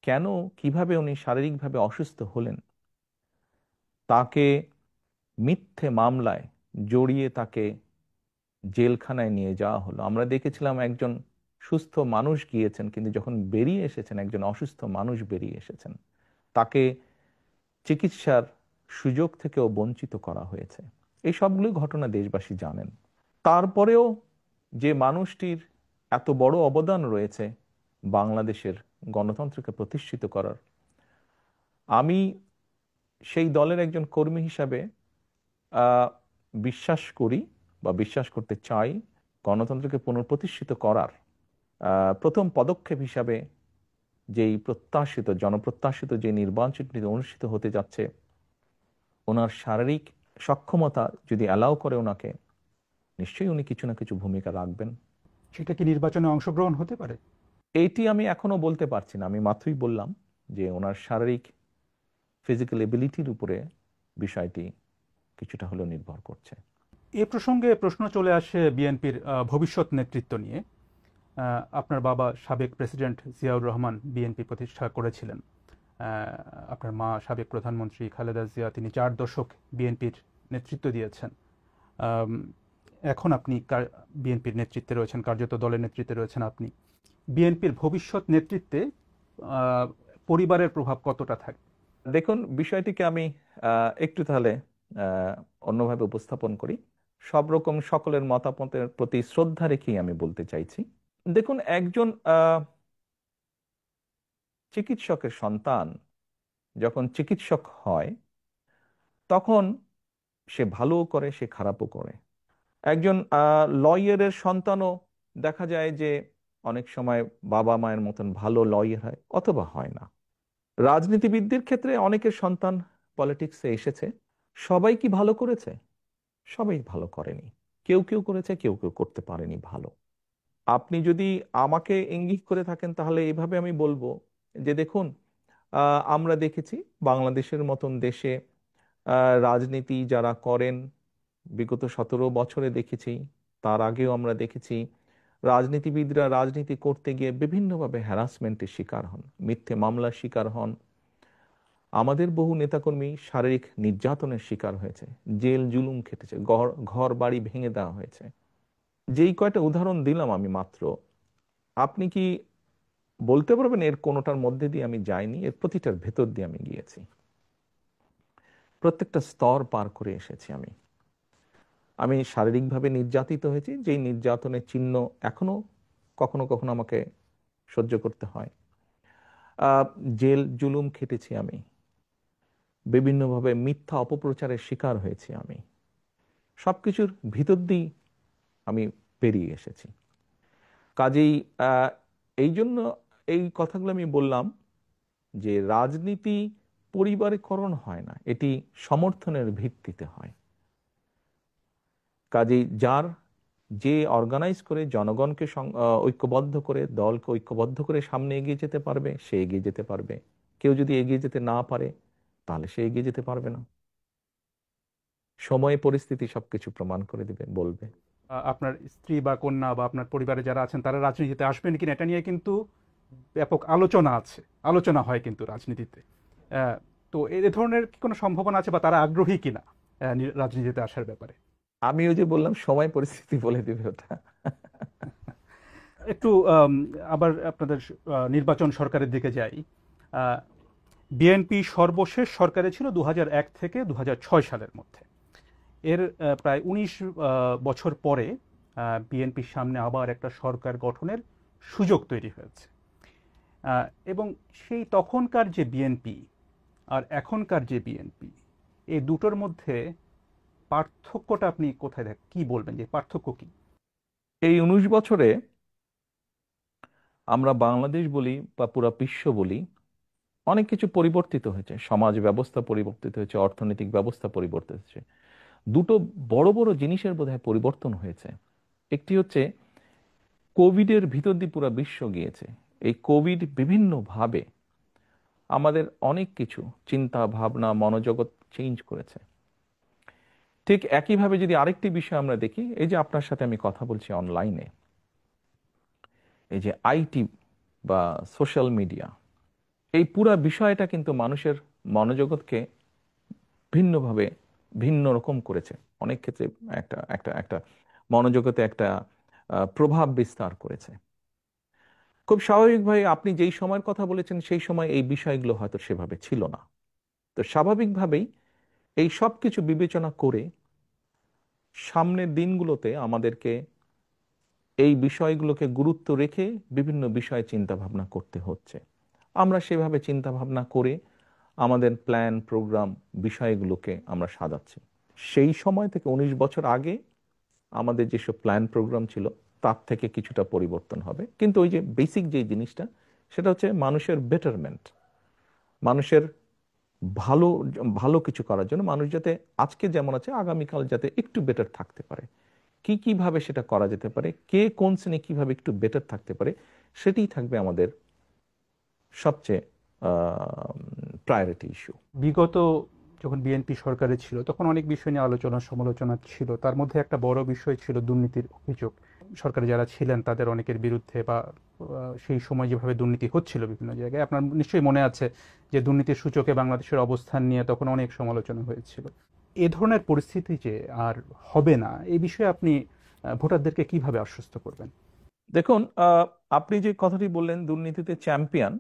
কেন, কিভাবে উনি শারীরিকভাবে অসুস্থ হলেন, তাকে মিথ্যে মামলায় জড়িয়ে তাকে জেলখানায় নিয়ে যাওয়া হলো। আমরা দেখেছিলাম একজন সুস্থ মানুষ গিয়েছেন, কিন্তু যখন বেরিয়ে এসেছেন একজন অসুস্থ মানুষ বেরিয়ে এসেছেন, তাকে চিকিৎসার সুযোগ থেকেও বঞ্চিত করা হয়েছে। এই সবগুলো ঘটনা দেশবাসী জানেন। তারপরেও যে মানুষটির এত বড় অবদান রয়েছে বাংলাদেশের গণতন্ত্রকে প্রতিষ্ঠিত করার, আমি সেই দলের একজন কর্মী হিসাবে আহ, বিশ্বাস করি বা বিশ্বাস করতে চাই, গণতন্ত্রকে পুনঃপ্রতিষ্ঠিত করার প্রথম পদক্ষেপ হিসাবে যেই প্রত্যাশিত, জনপ্রত্যাশিত যে নির্বাচনটি অনুষ্ঠিত হতে যাচ্ছে, ওনার শারীরিক সক্ষমতা যদি অ্যালাউ করে ওনাকে, নিশ্চয়ই উনি কিছু না কিছু ভূমিকা রাখবেন। সেটা কি নির্বাচনে অংশগ্রহণ হতে পারে? এইটি আমি এখনো বলতে পারছি না। আমি মাত্রই বললাম যে ওনার শারীরিক ফিজিক্যাল এবিলিটির উপরে বিষয়টি কিছুটা হলেও নির্ভর করছে। এ প্রসঙ্গে প্রশ্ন চলে আসে বিএনপির ভবিষ্যৎ নেতৃত্ব নিয়ে। আপনার বাবা সাবেক প্রেসিডেন্ট জিয়াউর রহমান বিএনপি প্রতিষ্ঠা করেছিলেন। আপনার মা সাবেক প্রধানমন্ত্রী খালেদা জিয়া, তিনি 4 দশক বিএনপির নেতৃত্ব দিয়েছেন। আম, এখন আপনি বিএনপির নেতৃত্বে রয়েছেন, কার্যত দলের নেতৃত্বে রয়েছেন আপনি। বিএনপির ভবিষ্যৎ নেতৃত্বে পরিবারের প্রভাব কতটা থাকবে? দেখুন, বিষয়টিকে আমি একটু তাহলে অন্যভাবে উপস্থাপন করি। সব রকম সকলের মতামতের প্রতি শ্রদ্ধা রেখেই আমি বলতে চাইছি। দেখুন, একজন চিকিৎসকের সন্তান যখন চিকিৎসক হয়, তখন সে ভালোও করে, সে খারাপও করে। একজন লয়ারের সন্তানও দেখা যায় যে অনেক সময় বাবা মায়ের মতন ভালো লয়ার হয় অথবা হয় না। রাজনীতিবিদদের ক্ষেত্রে অনেকের সন্তান পলিটিক্সে এসেছে, সবাই কি ভালো করেছে? সবাই ভালো করেনি। কেউ কেউ করেছে, কেউ কেউ করতে পারেনি ভালো। আপনি যদি আমাকে ইঙ্গিত করে থাকেন, তাহলে এভাবে আমি বলবো যে দেখুন, আমরা দেখেছি বাংলাদেশের মতন দেশে রাজনীতি যারা করেন, বিগত 17 বছরে দেখেছি, তার আগেও আমরা দেখেছি রাজনীতিবিদরা রাজনীতি করতে গিয়ে বিভিন্নভাবে হ্যারাসমেন্টের শিকার হন, মিথ্যে মামলার শিকার হন। আমাদের বহু নেতাকর্মী শারীরিক নির্যাতনের শিকার হয়েছে, জেল জুলুম খেটেছে, ঘর বাড়ি ভেঙে দেওয়া হয়েছে। যেই কয়টা উদাহরণ দিলাম আমি মাত্র, আপনি কি বলতে পারবেন এর কোনোটার মধ্যে দিয়ে আমি যাইনি? এর প্রতিটার ভেতর দিয়ে আমি গিয়েছি, প্রত্যেকটা স্তর পার করে এসেছি। আমি শারীরিকভাবে নির্যাতিত হয়েছি, যেই নির্যাতনের চিহ্ন এখনো কখনো কখনো আমাকে সহ্য করতে হয়। জেল জুলুম খেটেছি আমি, বিভিন্নভাবে মিথ্যা অপপ্রচারের শিকার হয়েছি আমি। সবকিছুর ভিতর দিয়ে আমি পেরিয়ে এসেছি। কাজেই এই জন্য এই কথাগুলো আমি বললাম যে রাজনীতি পরিবারীকরণ হয় না, এটি সমর্থনের ভিত্তিতে হয়। কাজেই যার যে অর্গানাইজ করে জনগণকে ঐক্যবদ্ধ করে, দলকে ঐক্যবদ্ধ করে সামনে এগিয়ে যেতে পারবে, সে এগিয়ে যেতে পারবে। কেউ যদি এগিয়ে যেতে না পারে, তাহলে সে এগিয়ে যেতে পারবে না। সময় পরিস্থিতি সবকিছু প্রমাণ করে দিবে, বলবে। আপনার স্ত্রী বা কন্যা বা আপনার পরিবারে যারা আছেন তারা রাজনীতিতে আসবেন কিনা এটা নিয়ে কিন্তু ব্যাপক আলোচনা হয় কিন্তু রাজনীতিতে। আহ, তো এ ধরনের কি কোনো সম্ভাবনা আছে বা তারা আগ্রহী কিনা রাজনীতিতে আসার ব্যাপারে? আমি ওই যে বললাম, সময় পরিস্থিতি বলে দিবে ওটা। একটু আবার আপনাদের নির্বাচন সরকারের দিকে যাই। বিএনপি সর্বশেষ সরকারে ছিল 2001 থেকে 2006 সালের মধ্যে। এর প্রায় 19 বছর পরে বিএনপির সামনে আবার একটা সরকার গঠনের সুযোগ তৈরি হয়েছে। এবং সেই তখনকার যে বিএনপি আর এখনকার যে বিএনপি, এই দুটোর মধ্যে পার্থক্যটা আপনি কোথায় কি বলবেন, যে পার্থক্য কি? এই 19 বছরে আমরা বাংলাদেশ বলি বা পুরো বিশ্ব বলি, অনেক কিছু পরিবর্তিত হয়েছে। সমাজ ব্যবস্থা পরিবর্তিত হয়েছে, অর্থনৈতিক ব্যবস্থা পরিবর্তিত হয়েছে। দুটো বড় বড় জিনিসের বোধহয় পরিবর্তন হয়েছে। একটি হচ্ছে কোভিডের ভিতর দিয়ে পুরো বিশ্ব গিয়েছে। এই কোভিড বিভিন্নভাবে আমাদের অনেক কিছু চিন্তা ভাবনা মনোজগৎ চেঞ্জ করেছে। ঠিক একইভাবে যদি আরেকটি বিষয় আমরা দেখি, এই যে আপনার সাথে আমি কথা বলছি অনলাইনে, এই যে আইটি বা সোশ্যাল মিডিয়া, এই পুরা বিষয়টা কিন্তু মানুষের মনোজগৎকে ভিন্নভাবে ভিন্ন রকম করেছে। অনেক ক্ষেত্রে একটা একটা একটা মনোজগতে একটা প্রভাব বিস্তার করেছে। খুব স্বাভাবিকভাবে আপনি যেই সময়ের কথা বলেছেন সেই সময় এই বিষয়গুলো হয়তো সেভাবে ছিল না। তো স্বাভাবিকভাবেই এই সব কিছু বিবেচনা করে সামনের দিনগুলোতে আমাদেরকে এই বিষয়গুলোকে গুরুত্ব রেখে বিভিন্ন বিষয়ে চিন্তা ভাবনা করতে হচ্ছে। আমরা সেভাবে চিন্তা ভাবনা করে আমাদের প্ল্যান প্রোগ্রাম বিষয়গুলোকে আমরা সাজাচ্ছি। সেই সময় থেকে 19 বছর আগে আমাদের যেসব প্ল্যান প্রোগ্রাম ছিল তার থেকে কিছুটা পরিবর্তন হবে, কিন্তু ওই যে বেসিক যে জিনিসটা, সেটা হচ্ছে মানুষের বেটারমেন্ট, মানুষের ভালো ভালো কিছু করার জন্য, মানুষ যাতে আজকে যেমন আছে আগামীকাল যাতে একটু বেটার থাকতে পারে। কিভাবে সেটা করা যেতে পারে, কে কোন শ্রেণী কিভাবে একটু বেটার থাকতে পারে, সেটাই থাকবে আমাদের সবচেয়ে প্রায়োরিটি ইস্যু। বিগত যখন বিএনপি সরকারে ছিল তখন অনেক বিষয় নিয়ে আলোচনা সমালোচনা ছিল, তার মধ্যে একটা বড় বিষয় ছিল দুর্নীতির অভিযোগ। সরকারে যারা ছিলেন তাদের অনেকের বিরুদ্ধে বা সেই সময় যেভাবে দুর্নীতি হচ্ছিল বিভিন্ন জায়গায়, আপনার নিশ্চয়ই মনে আছে যে দুর্নীতির সূচকে বাংলাদেশের অবস্থান নিয়ে তখন অনেক সমালোচনা হয়েছিল। এ ধরনের পরিস্থিতি যে আর হবে না, এই বিষয়ে আপনি ভোটারদেরকে কিভাবে আশ্বস্ত করবেন? দেখুন, আপনি যে কথাটি বললেন দুর্নীতিতে চ্যাম্পিয়ন,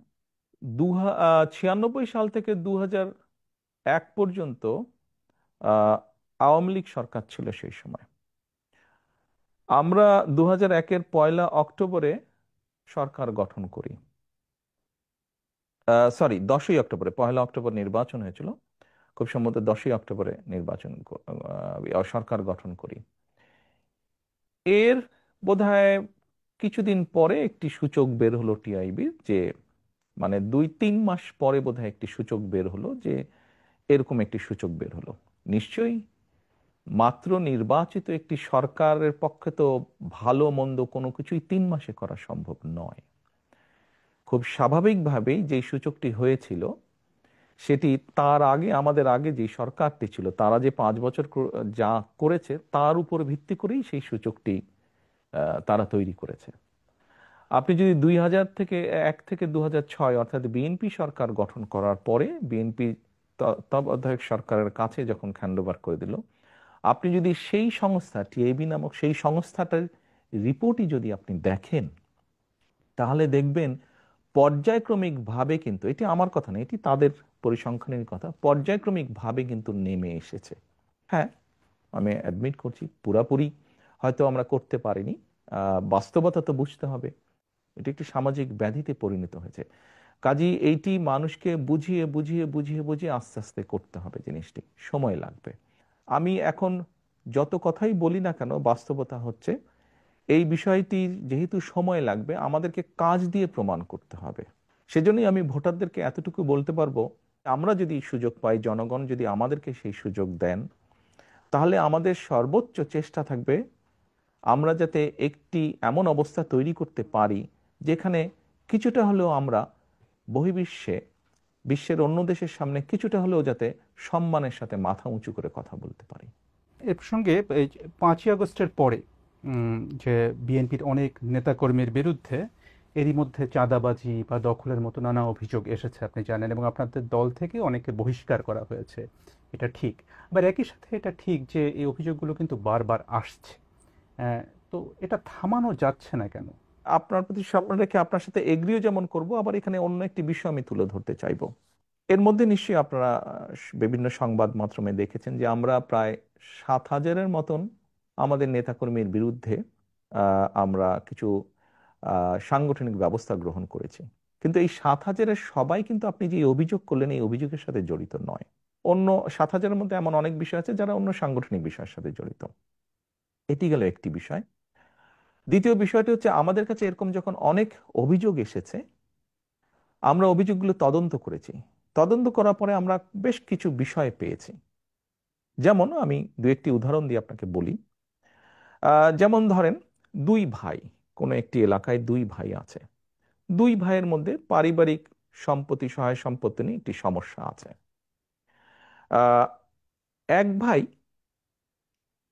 96 সাল থেকে 2001 পর্যন্ত আওয়ামী লীগ সরকার ছিল সেই সময়। আমরা 2001-এর 1 অক্টোবরে সরকার গঠন করি। সরি, 10ই অক্টোবরে, 1 অক্টোবর নির্বাচন হয়েছিল, খুব সম্ভবত 10ই অক্টোবরে সরকার গঠন করি। এর বোধহয় কিছুদিন পরে একটি সূচক বের হলো টিআইবির, যে মানে 2-3 মাস পরে বোধহয় একটি সূচক বের হলো, যে এরকম একটি সূচক বের হলো। নিশ্চয়ই মাত্র নির্বাচিত একটি সরকারের পক্ষে তো ভালো মন্দ কোনো কিছুই 3 মাসে করা সম্ভব নয়। খুব স্বাভাবিকভাবেই যে সূচকটি হয়েছিল সেটি তার আগে, আমাদের আগে যে সরকারটি ছিল তারা যে 5 বছর যা করেছে তার উপর ভিত্তি করেই সেই সূচকটি তারা তৈরি করেছে। আপনি যদি 2001 থেকে 2006 অর্থাৎ বিএনপি সরকার গঠন করার পরে বিএনপি তত্ত্বাবধায়ক সরকারের কাছে যখন হ্যান্ডওভার করে দিল, আপনি যদি সেই সংস্থা টিআইবি নামক সেই সংস্থাটার রিপোর্টই যদি আপনি দেখেন, তাহলে দেখবেন পর্যায়ক্রমিকভাবে, কিন্তু এটি আমার কথা না, এটি তাদের পরিসংখ্যানের কথা, পর্যায়ক্রমিকভাবে কিন্তু নেমে এসেছে। হ্যাঁ, আমি অ্যাডমিট করছি পুরাপুরি হয়তো আমরা করতে পারিনি, বাস্তবতা তো বুঝতে হবে। এটি একটি সামাজিক ব্যাধিতে পরিণত হয়েছে। কাজেই এইটি মানুষকে বুঝিয়ে বুঝিয়ে বুঝিয়ে বুঝিয়ে আস্তে আস্তে করতে হবে, জিনিসটি সময় লাগবে। আমি এখন যত কথাই বলি না কেন, বাস্তবতা হচ্ছে এই বিষয়টি যেহেতু সময় লাগবে, আমাদেরকে কাজ দিয়ে প্রমাণ করতে হবে। সেজন্যই আমি ভোটারদেরকে এতটুকু বলতে পারবো, আমরা যদি সুযোগ পাই, জনগণ যদি আমাদেরকে সেই সুযোগ দেন, তাহলে আমাদের সর্বোচ্চ চেষ্টা থাকবে আমরা যাতে একটি এমন অবস্থা তৈরি করতে পারি যেখানে কিছুটা হলেও আমরা বহির্বিশ্বে, বিশ্বের অন্য দেশের সামনে কিছুটা হলেও যাতে সম্মানের সাথে মাথা উঁচু করে কথা বলতে পারি। এ প্রসঙ্গে এই 5ই আগস্টের পরে যে বিএনপির অনেক নেতাকর্মীর বিরুদ্ধে এরই মধ্যে চাঁদাবাজি বা দখলের মতো নানা অভিযোগ এসেছে, আপনি জানেন, এবং আপনাদের দল থেকে অনেকে বহিষ্কার করা হয়েছে। এটা ঠিক, আবার একই সাথে এটা ঠিক যে এই অভিযোগগুলো কিন্তু বারবার আসছে। আহ, তো এটা থামানো যাচ্ছে না কেন? আপনার প্রতি সম্মান রেখে আপনার সাথে এগ্রিও যেমন করব, আবার এখানে অন্য একটি বিষয় আমি তুলে ধরতে চাইবো। এর মধ্যে নিশ্চয়ই আপনারা বিভিন্ন সংবাদ মাধ্যমে দেখেছেন যে আমরা প্রায় 7,000-এর মতন আমাদের নেতাকর্মীর বিরুদ্ধে আমরা কিছু সাংগঠনিক ব্যবস্থা গ্রহণ করেছি। কিন্তু এই 7,000-এর সবাই কিন্তু আপনি যে অভিযোগ করলেন এই অভিযোগের সাথে জড়িত নয়। অন্য 7,000-এর মধ্যে এমন অনেক বিষয় আছে যারা অন্য সাংগঠনিক বিষয়ের সাথে জড়িত। এটি গেল একটি বিষয়। দ্বিতীয় বিষয়টি হচ্ছে, আমাদের কাছে এরকম যখন অনেক অভিযোগ এসেছে, আমরা অভিযোগগুলো তদন্ত করেছি। তদন্ত করার পরে আমরা বেশ কিছু বিষয় পেয়েছি। যেমন আমি দু একটি উদাহরণ দিয়ে আপনাকে বলি। যেমন ধরেন, দুই ভাই, কোনো একটি এলাকায় দুই ভাই আছে। দুই ভাইয়ের মধ্যে পারিবারিক সম্পত্তি, সহায় সম্পত্তি নিয়ে একটি সমস্যা আছে। আহ, এক ভাই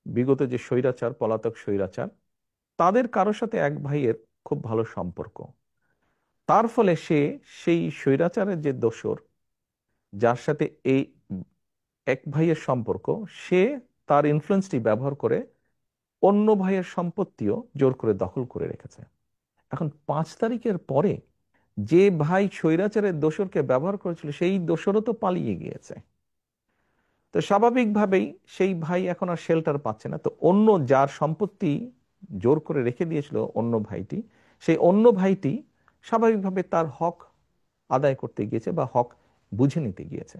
বিগত যে স্বৈরাচার, পলাতক স্বৈরাচার, তাদের কারোর সাথে এক ভাইয়ের খুব ভালো সম্পর্ক। তার ফলে সে সেই স্বৈরাচারের যে দোসর, যার সাথে এই এক ভাইয়ের সম্পর্ক, সে তার ইনফ্লুয়েন্সটি ব্যবহার করে অন্য ভাইয়ের সম্পত্তিও জোর করে দখল করে রেখেছে। এখন 5 তারিখের পরে যে ভাই স্বৈরাচারের দোসরকে ব্যবহার করেছিল, সেই দোসরও তো পালিয়ে গিয়েছে। তো স্বাভাবিকভাবেই সেই ভাই এখন আর শেল্টার পাচ্ছে না। তো অন্য যার সম্পত্তি জোর করে রেখে দিয়েছিল অন্য ভাইটি, সেই অন্য ভাইটি স্বাভাবিকভাবে তার হক আদায় করতে গিয়েছে বা হক বুঝে নিতে গিয়েছে।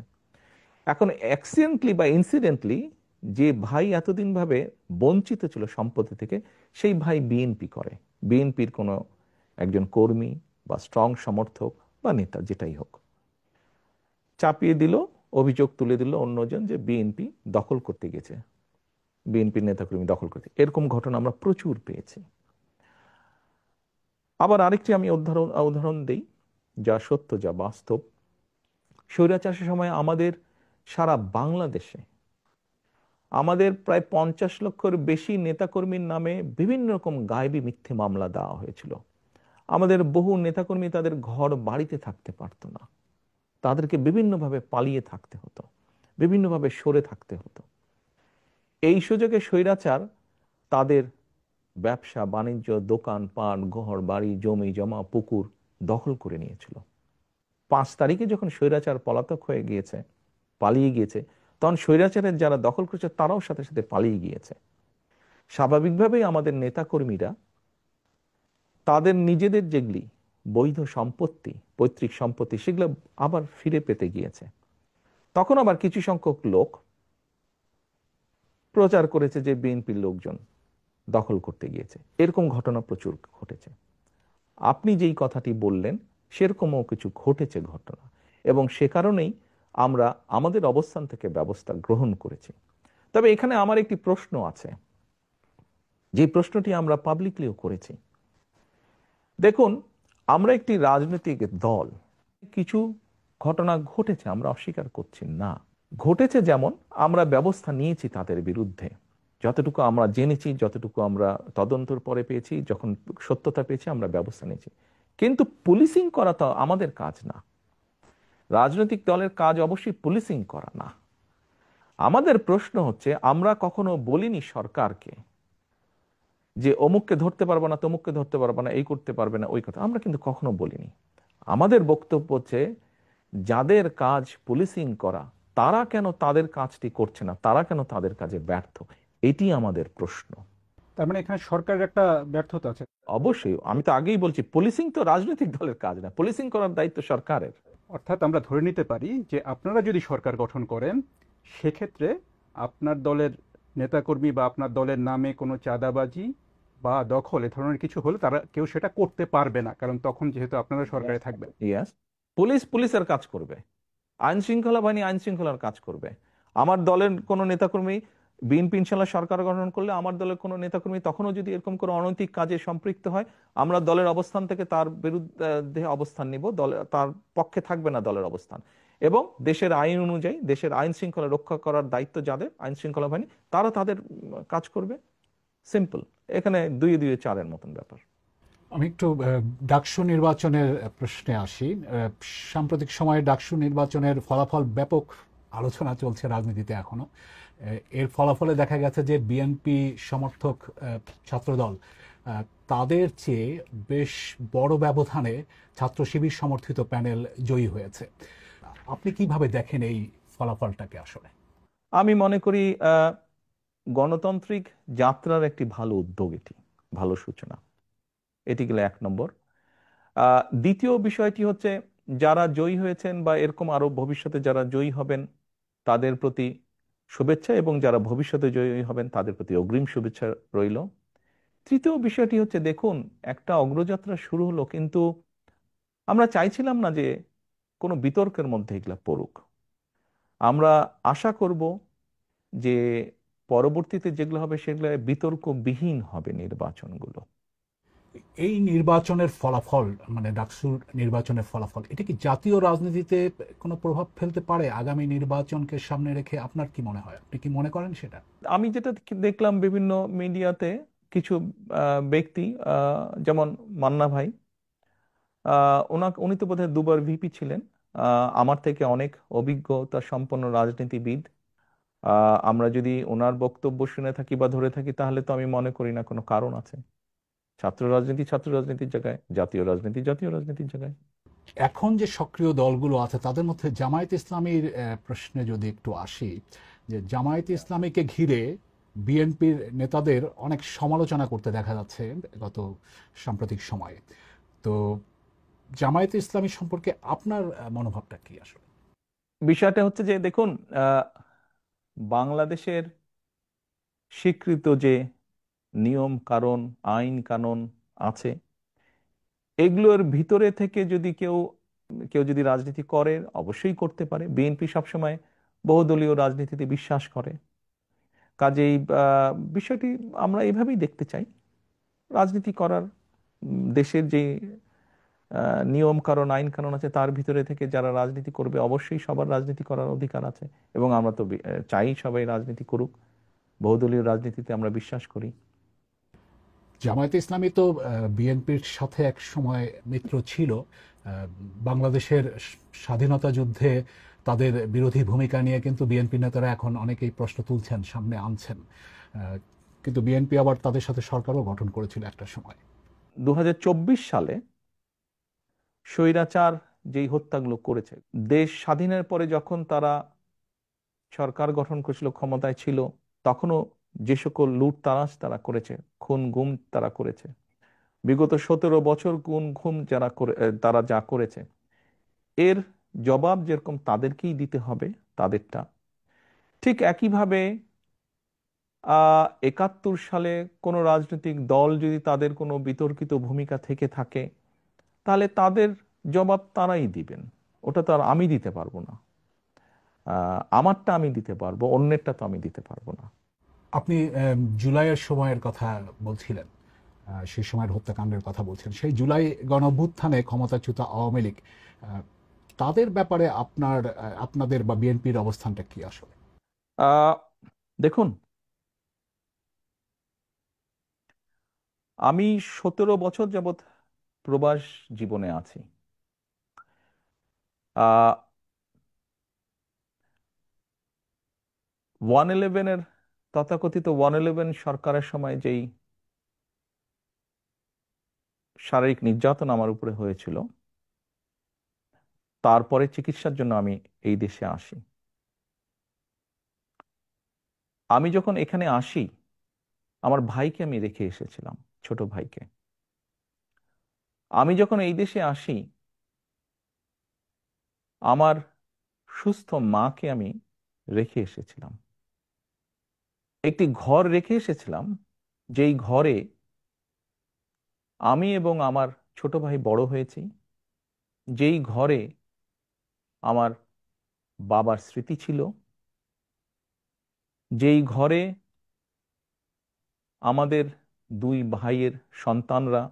এখন অ্যাক্সিডেন্টলি বা ইনসিডেন্টলি যে ভাই এতদিন ভাবে বঞ্চিত ছিল সম্পত্তি থেকে, সেই ভাই বিএনপি করে, বিএনপির কোনো একজন কর্মী বা স্ট্রং সমর্থক বা নেতা যেটাই হোক, চাপিয়ে দিল, অভিযোগ তুলে দিল অন্যজন যে বিএনপি দখল করতে গেছে, বিএনপির নেতাকর্মী দখল করতে। এরকম ঘটনা আমরা প্রচুর পেয়েছি। আবার আরেকটি আমি উদাহরণ দেই, যা সত্য, যা বাস্তব। স্বৈরাচারের সময় আমাদের সারা বাংলাদেশে আমাদের প্রায় 50 লক্ষের বেশি নেতাকর্মীর নামে বিভিন্ন রকম গায়েবী মিথ্যে মামলা দেওয়া হয়েছিল। আমাদের বহু নেতাকর্মী তাদের ঘর বাড়িতে থাকতে পারতো না, তাদেরকে বিভিন্নভাবে পালিয়ে থাকতে হতো, বিভিন্নভাবে সরে থাকতে হতো। এই সুযোগে স্বৈরাচার তাদের ব্যবসা বাণিজ্য, দোকান পাট, ঘর বাড়ি, জমি জমা, পুকুর দখল করে নিয়েছিল। 5 তারিখে যখন স্বৈরাচার পলাতক হয়ে গিয়েছে, পালিয়ে গিয়েছে, তখন স্বৈরাচারের যারা দখল করেছে তারাও সাথে সাথে পালিয়ে গিয়েছে। স্বাভাবিকভাবেই আমাদের নেতাকর্মীরা তাদের নিজেদের যেগুলি বৈধ সম্পত্তি, পৈতৃক সম্পত্তি, সেগুলো আবার ফিরে পেতে গিয়েছে। তখন আবার কিছু সংখ্যক লোক প্রচার করেছে যে বিএনপির লোকজন দখল করতে গিয়েছে। এরকম ঘটনা প্রচুর ঘটেছে। আপনি যেই কথাটি বললেন সেরকমও কিছু ঘটেছে ঘটনা, এবং সে কারণেই আমরা আমাদের অবস্থান থেকে ব্যবস্থা গ্রহণ করেছি। তবে এখানে আমার একটি প্রশ্ন আছে, যে প্রশ্নটি আমরা পাবলিকলিও করেছি। দেখুন, আমরা একটি রাজনৈতিক দল, কিছু ঘটনা ঘটেছে, আমরা অস্বীকার করছি না, ঘটেছে। যেমন আমরা ব্যবস্থা নিয়েছি তাদের বিরুদ্ধে, যতটুকু আমরা জেনেছি, যতটুকু আমরা তদন্তের পরে পেয়েছি, যখন সত্যতা পেয়েছি আমরা ব্যবস্থা নিয়েছি। কিন্তু পুলিশিং করা তো আমাদের কাজ না। রাজনৈতিক দলের কাজ অবশ্যই পুলিশিং করা না। আমাদের প্রশ্ন হচ্ছে, আমরা কখনো বলিনি সরকারকে যে অমুককে ধরতে পারবো না, তমুককে ধরতে পারবো না, এই করতে পারবে না, ওই কথা আমরা কিন্তু কখনো বলিনি। আমাদের বক্তব্য হচ্ছে, যাদের কাজ পুলিশিং করা, তারা কেন তাদের কাজটি করছে না, তারা কেন তাদের কাজে ব্যর্থ, এটি আমাদের প্রশ্ন। তার মানে এখানে সরকারের একটা ব্যর্থতা আছে। অবশ্যই, আমি তো আগেই বলছি, পুলিশিং তো রাজনৈতিক দলের কাজ না, পুলিশিং করার দায়িত্ব সরকারের। অর্থাৎ আমরা ধরে নিতে পারি যে আপনারা যদি সরকার গঠন করেন, সেক্ষেত্রে আপনার দলের নেতাকর্মী বা আপনার দলের নামে কোনো চাঁদাবাজি বা দখল এ ধরনের কিছু হলে তারা কেউ সেটা করতে পারবে না, কারণ তখন যেহেতু আপনারা সরকারে থাকবেন। ইয়াস, পুলিশ পুলিশের কাজ করবে, আইন শৃঙ্খলা বাহিনী আইন শৃঙ্খলার কাজ করবে। আমার দলের কোনো নেতাকর্মী বিএনপি ইনশাল্লাহ সরকার গঠন করলে আমার দলের কোনো নেতাকর্মী তখনও যদি এরকম কোনো অনৈতিক কাজে সম্পৃক্ত হয়, আমরা দলের অবস্থান থেকে তার বিরুদ্ধে অবস্থান নিব, তার পক্ষে থাকবে না দলের অবস্থান। এবং দেশের আইন অনুযায়ী দেশের আইন শৃঙ্খলা রক্ষা করার দায়িত্ব যাদের, আইন শৃঙ্খলা বাহিনী, তারা তাদের কাজ করবে। সিম্পল। এখানে দুই দুই চারের মতন ব্যাপার। আমি একটু ডাকসু নির্বাচনের প্রশ্নে আসি। সাম্প্রতিক সময়ে ডাকসু নির্বাচনের ফলাফল ব্যাপক আলোচনা চলছে রাজনীতিতে এখনো। এর ফলাফলে দেখা গেছে যে বিএনপি সমর্থক ছাত্রদল তাদের চেয়ে বেশ বড় ব্যবধানে ছাত্র শিবির সমর্থিত প্যানেল জয়ী হয়েছে। আপনি কিভাবে দেখেন এই ফলাফলটাকে? আসলে আমি মনে করি গণতান্ত্রিক যাত্রার একটি ভালো উদ্যোগ, এটি ভালো সূচনা। এটি গেলে এক নম্বর। দ্বিতীয় বিষয়টি হচ্ছে, যারা জয়ী হয়েছেন বা এরকম আরো ভবিষ্যতে যারা জয়ী হবেন তাদের প্রতি শুভেচ্ছা, এবং যারা ভবিষ্যতে জয়ী হবেন তাদের প্রতি অগ্রিম শুভেচ্ছা রইল। তৃতীয় বিষয়টি হচ্ছে, দেখুন, একটা অগ্রযাত্রা শুরু হলো, কিন্তু আমরা চাইছিলাম না যে কোনো বিতর্কের মধ্যে এগুলা পড়ুক। আমরা আশা করব যে পরবর্তীতে যেগুলো হবে সেগুলো বিতর্কবিহীন হবে নির্বাচনগুলো। এই নির্বাচনের ফলাফল, মানে ডাকসুর নির্বাচনের ফলাফল, এটা কি জাতীয় রাজনীতিতে কোনো প্রভাব ফেলতে পারে আগামী নির্বাচনকে সামনে রেখে? আপনার কি মনে হয়? আপনি কি মনে করেন সেটা? আমি যেটা দেখলাম বিভিন্ন মিডিয়াতে, কিছু ব্যক্তি, যেমন মান্না ভাই, উনি তো বোধহয় দুবার ভিপি ছিলেন, আমার থেকে অনেক অভিজ্ঞতা সম্পন্ন রাজনীতিবিদ। আমরা যদি ওনার বক্তব্য শুনে থাকি বা ধরে থাকি, তাহলে তো আমি মনে করি না কোনো কারণ আছে। ছাত্র রাজনীতি ছাত্র রাজনীতির জায়গায়, জাতীয় রাজনীতি জাতীয় রাজনীতির জায়গায়। এখন যে সক্রিয় দলগুলো আছে তাদের মধ্যে জামায়াত ইসলামীর প্রশ্নে যদি একটু আসি, যে জামায়াত ইসলামীকে ঘিরে বিএনপির নেতাদের অনেক সমালোচনা করতে দেখা যাচ্ছে গত সাম্প্রতিক সময়ে। তো জামায়াত ইসলামী সম্পর্কে আপনার মনোভাবটা কি আসলে? বিষয়টা হচ্ছে যে, দেখুন, বাংলাদেশের স্বীকৃত যে নিয়ম কানুন, আইন কানুন আছে, এগুলোর ভিতরে থেকে যদি কেউ কেউ যদি রাজনীতি করে, অবশ্যই করতে পারে। বিএনপি সবসময় বহুদলীয় রাজনীতিতে বিশ্বাস করে। কাজেই বিষয়টি আমরা এভাবেই দেখতে চাই। রাজনীতি করার, দেশের যে নিয়ম কানুন আইন কানুন আছে তার ভিতরে থেকে যারা রাজনীতি করবে, অবশ্যই সবার রাজনীতি করার অধিকার আছে, এবং আমরা তো চাই সবাই রাজনীতি করুক। বহুদলীয় রাজনীতিতে আমরা বিশ্বাস করি। জামায়াতে ইসলামী তো বিএনপির সাথে এক সময় মিত্র ছিল। বাংলাদেশের স্বাধীনতা যুদ্ধে তাদের বিরোধী ভূমিকা নিয়ে কিন্তু বিএনপি নেতারা এখন অনেকেই প্রশ্ন তুলছেন, সামনে আনছেন। কিন্তু বিএনপি আবার তাদের সাথে সরকারও গঠন করেছিল একটা সময়। 2024 সালে স্বৈরাচার যেই হত্যাগুলো করেছে, দেশ স্বাধীনের পরে যখন তারা সরকার গঠন করেছিল, ক্ষমতায় ছিল, তখনও যে সকল লুটতারাজ তারা করেছে, খুন গুম তারা করেছে, বিগত 17 বছর খুন গুম তারা যা করেছে, এর জবাব যেরকম তাদেরকেই দিতে হবে তাদেরটা, ঠিক একইভাবে 71 সালে কোনো রাজনৈতিক দল যদি তাদের কোনো বিতর্কিত ভূমিকা থেকে থাকে, তাহলে তাদের জবাব তারাই দিবেন। ওটা তো আর আমি দিতে পারবো না। আমারটা আমি দিতে পারবো, অন্যেরটা তো আমি দিতে পারবো না। আপনি জুলাইয়ের সময়ের কথা বলছিলেন, সেই সময়ের হত্যাকাণ্ডের কথা বলছেন। সেই জুলাই গণঅভ্যুত্থানে ক্ষমতাচ্যুত আওয়ামী লীগ, তাদের ব্যাপারে আপনাদের বা বিএনপির অবস্থানটা কি আসলে? দেখুন, আমি 17 বছর যাবৎ প্রবাস জীবনে আছি। 111 তথাকথিত 111 সরকারের সময় যেই শারীরিক নির্যাতন আমার উপরে হয়েছিল, তারপরে চিকিৎসার জন্য আমি এই দেশে আসি। আমি যখন এখানে আসি, আমার ভাইকে আমি রেখে এসেছিলাম, ছোট ভাইকে। আমি যখন এই দেশে আসি, আমার সুস্থ মাকে আমি রেখে এসেছিলাম। একটি ঘর রেখে এসেছিলাম, যেই ঘরে আমি এবং আমার ছোট ভাই বড় হয়েছি, যেই ঘরে আমার বাবার স্মৃতি ছিল, যেই ঘরে আমাদের দুই ভাইয়ের সন্তানরা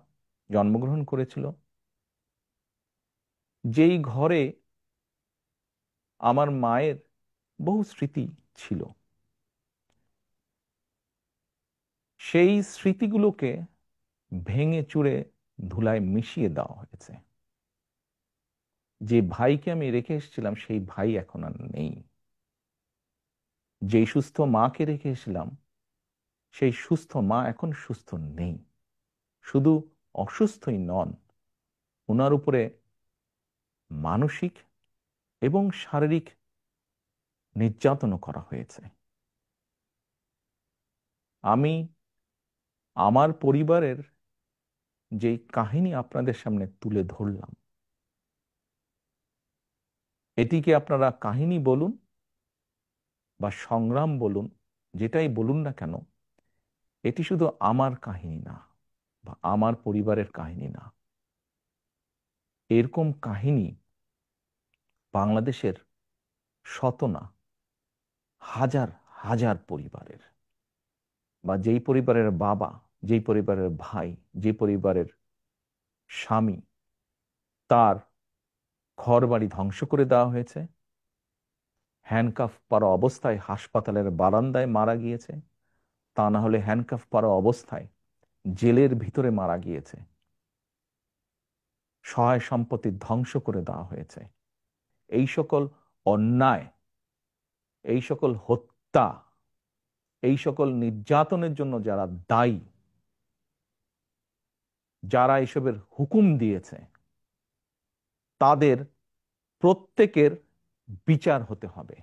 জন্মগ্রহণ করেছিল, যেই ঘরে আমার মায়ের বহু স্মৃতি ছিল, সেই স্মৃতিগুলোকে ভেঙে চুরে ধুলায় মিশিয়ে দেওয়া হয়েছে। যে ভাইকে আমি রেখে এসেছিলাম সেই ভাই এখন আর নেই। যেই সুস্থ মাকে রেখে এসেছিলাম সেই সুস্থ মা এখন সুস্থ নেই। শুধু অসুস্থই নন, ওনার উপরে মানসিক এবং শারীরিক নির্যাতনও করা হয়েছে। আমি আমার পরিবারের যেই কাহিনী আপনাদের সামনে তুলে ধরলাম, এটিকে আপনারা কাহিনী বলুন বা সংগ্রাম বলুন, যেটাই বলুন না কেন, এটি শুধু আমার কাহিনী না বা আমার পরিবারের কাহিনী না। এরকম কাহিনী বাংলাদেশের শত না হাজার হাজার পরিবারের, বা যেই পরিবারের বাবা, যেই পরিবারের ভাই, যে পরিবারের স্বামী, তার ঘরবাড়ি ধ্বংস করে দেওয়া হয়েছে, হ্যান্ডকাফ পরা অবস্থায় হাসপাতালের বারান্দায় মারা গিয়েছে, তা না হলে হ্যান্ডকাফ পরা অবস্থায় জেলের ভিতরে মারা গিয়েছে, সহায় সম্পত্তি ধ্বংস করে দেওয়া হয়েছে। এই সকল অন্যায়, এই সকল হত্যা, এই সকল নির্যাতনের জন্য যারা দায়ী, যারা এসবের হুকুম দিয়েছে, তাদের প্রত্যেকের বিচার হতে হবে।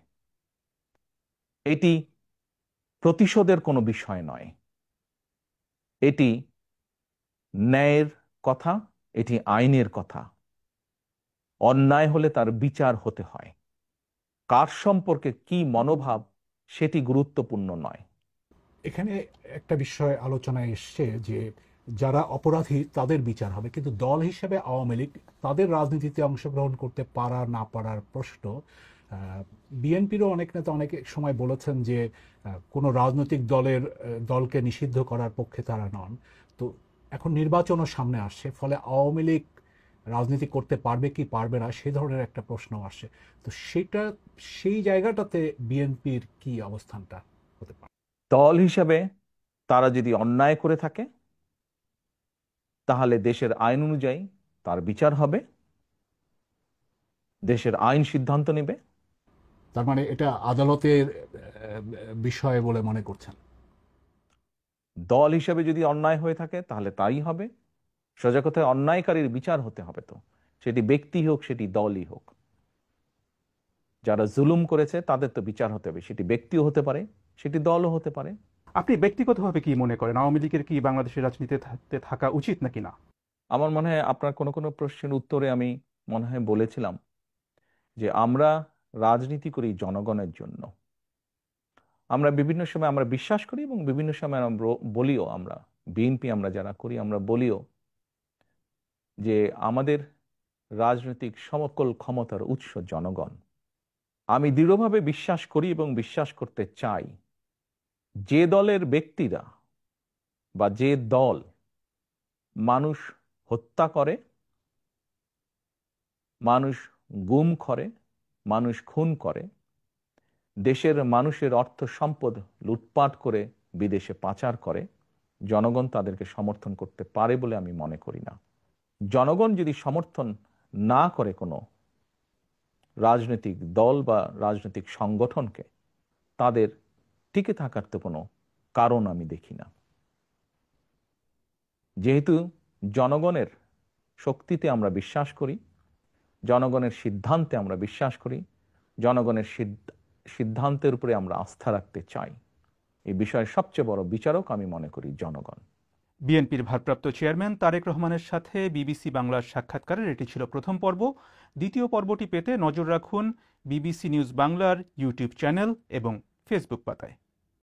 এটি প্রতিশোধের কোনো বিষয় নয়, এটি ন্যায়ের কথা, এটি আইনের কথা। অন্যায় হলে তার বিচার হতে হয়। কার সম্পর্কে কি মনোভাব সেটি গুরুত্বপূর্ণ নয়। এখানে একটা বিষয় আলোচনায় এসছে যে যারা অপরাধী তাদের বিচার হবে, কিন্তু দল হিসেবে আওয়ামী লীগ তাদের রাজনীতিতে অংশগ্রহণ করতে পারা না পারার প্রশ্ন। বিএনপিরও অনেক নেতা অনেক সময় বলেছেন যে কোনো রাজনৈতিক দলকে নিষিদ্ধ করার পক্ষে তারা নন। তো এখন নির্বাচনও সামনে আসছে, ফলে আওয়ামী লীগ রাজনীতি করতে পারবে কি পারবে না সেই ধরনের একটা প্রশ্ন আসছে। তো সেই জায়গাটাতে বিএনপির কি অবস্থানটা হতে পারে? দল হিসাবে তারা যদি অন্যায় করে থাকে তাহলে দেশের আইন অনুযায়ী তার বিচার হবে, দেশের আইন সিদ্ধান্ত নেবে। তার মানে এটা আদালতের বিষয় বলে মনে করছেন? দল হিসেবে যদি অন্যায় হয়ে থাকে তাহলে তাই হবে। সোজা কথায় অন্যায়কারীর বিচার হতে হবে, তো সেটি ব্যক্তি হোক সেটি দলই হোক। যারা জুলুম করেছে তাদের তো বিচার হতে হবে, সেটি ব্যক্তিও হতে পারে, সেটি দলও হতে পারে। আপনি ব্যক্তিগতভাবে কি মনে করেন, আওয়ামী লীগের কি বাংলাদেশের রাজনীতিতে থাকা উচিত নাকি না? আমার মনে হয় আপনার কোনো কোনো প্রশ্নের উত্তরে আমি মনে হয় বলেছিলাম যে আমরা রাজনীতি করি জনগণের জন্য। আমরা বিভিন্ন সময় আমরা বিশ্বাস করি এবং বিভিন্ন সময় আমরা বলিও, আমরা বিএনপি আমরা যারা করি আমরা বলিও যে আমাদের রাজনৈতিক সমকল ক্ষমতার উৎস জনগণ। আমি দৃঢ়ভাবে বিশ্বাস করি এবং বিশ্বাস করতে চাই যে দলের ব্যক্তিরা বা যে দল মানুষ হত্যা করে, মানুষ গুম করে, মানুষ খুন করে, দেশের মানুষের অর্থ সম্পদ লুটপাট করে বিদেশে পাচার করে, জনগণ তাদেরকে সমর্থন করতে পারে বলে আমি মনে করি না। জনগণ যদি সমর্থন না করে কোনো রাজনৈতিক দল বা রাজনৈতিক সংগঠনকে, তাদের টিকে থাকার তো কোনো কারণ আমি দেখি না। যেহেতু জনগণের শক্তিতে আমরা বিশ্বাস করি, জনগণের সিদ্ধান্তে আমরা বিশ্বাস করি, জনগণের সিদ্ধান্তের উপরে আমরা আস্থা রাখতে চাই, এই বিষয়ের সবচেয়ে বড় বিচারক আমি মনে করি জনগণ। বিএনপির ভারপ্রাপ্ত চেয়ারম্যান তারেক রহমানের সাথে বিবিসি বাংলার সাক্ষাৎকারের এটি ছিল প্রথম পর্ব। দ্বিতীয় পর্বটি পেতে নজর রাখুন বিবিসি নিউজ বাংলার ইউটিউব চ্যানেল এবং ফেসবুক পাতায়।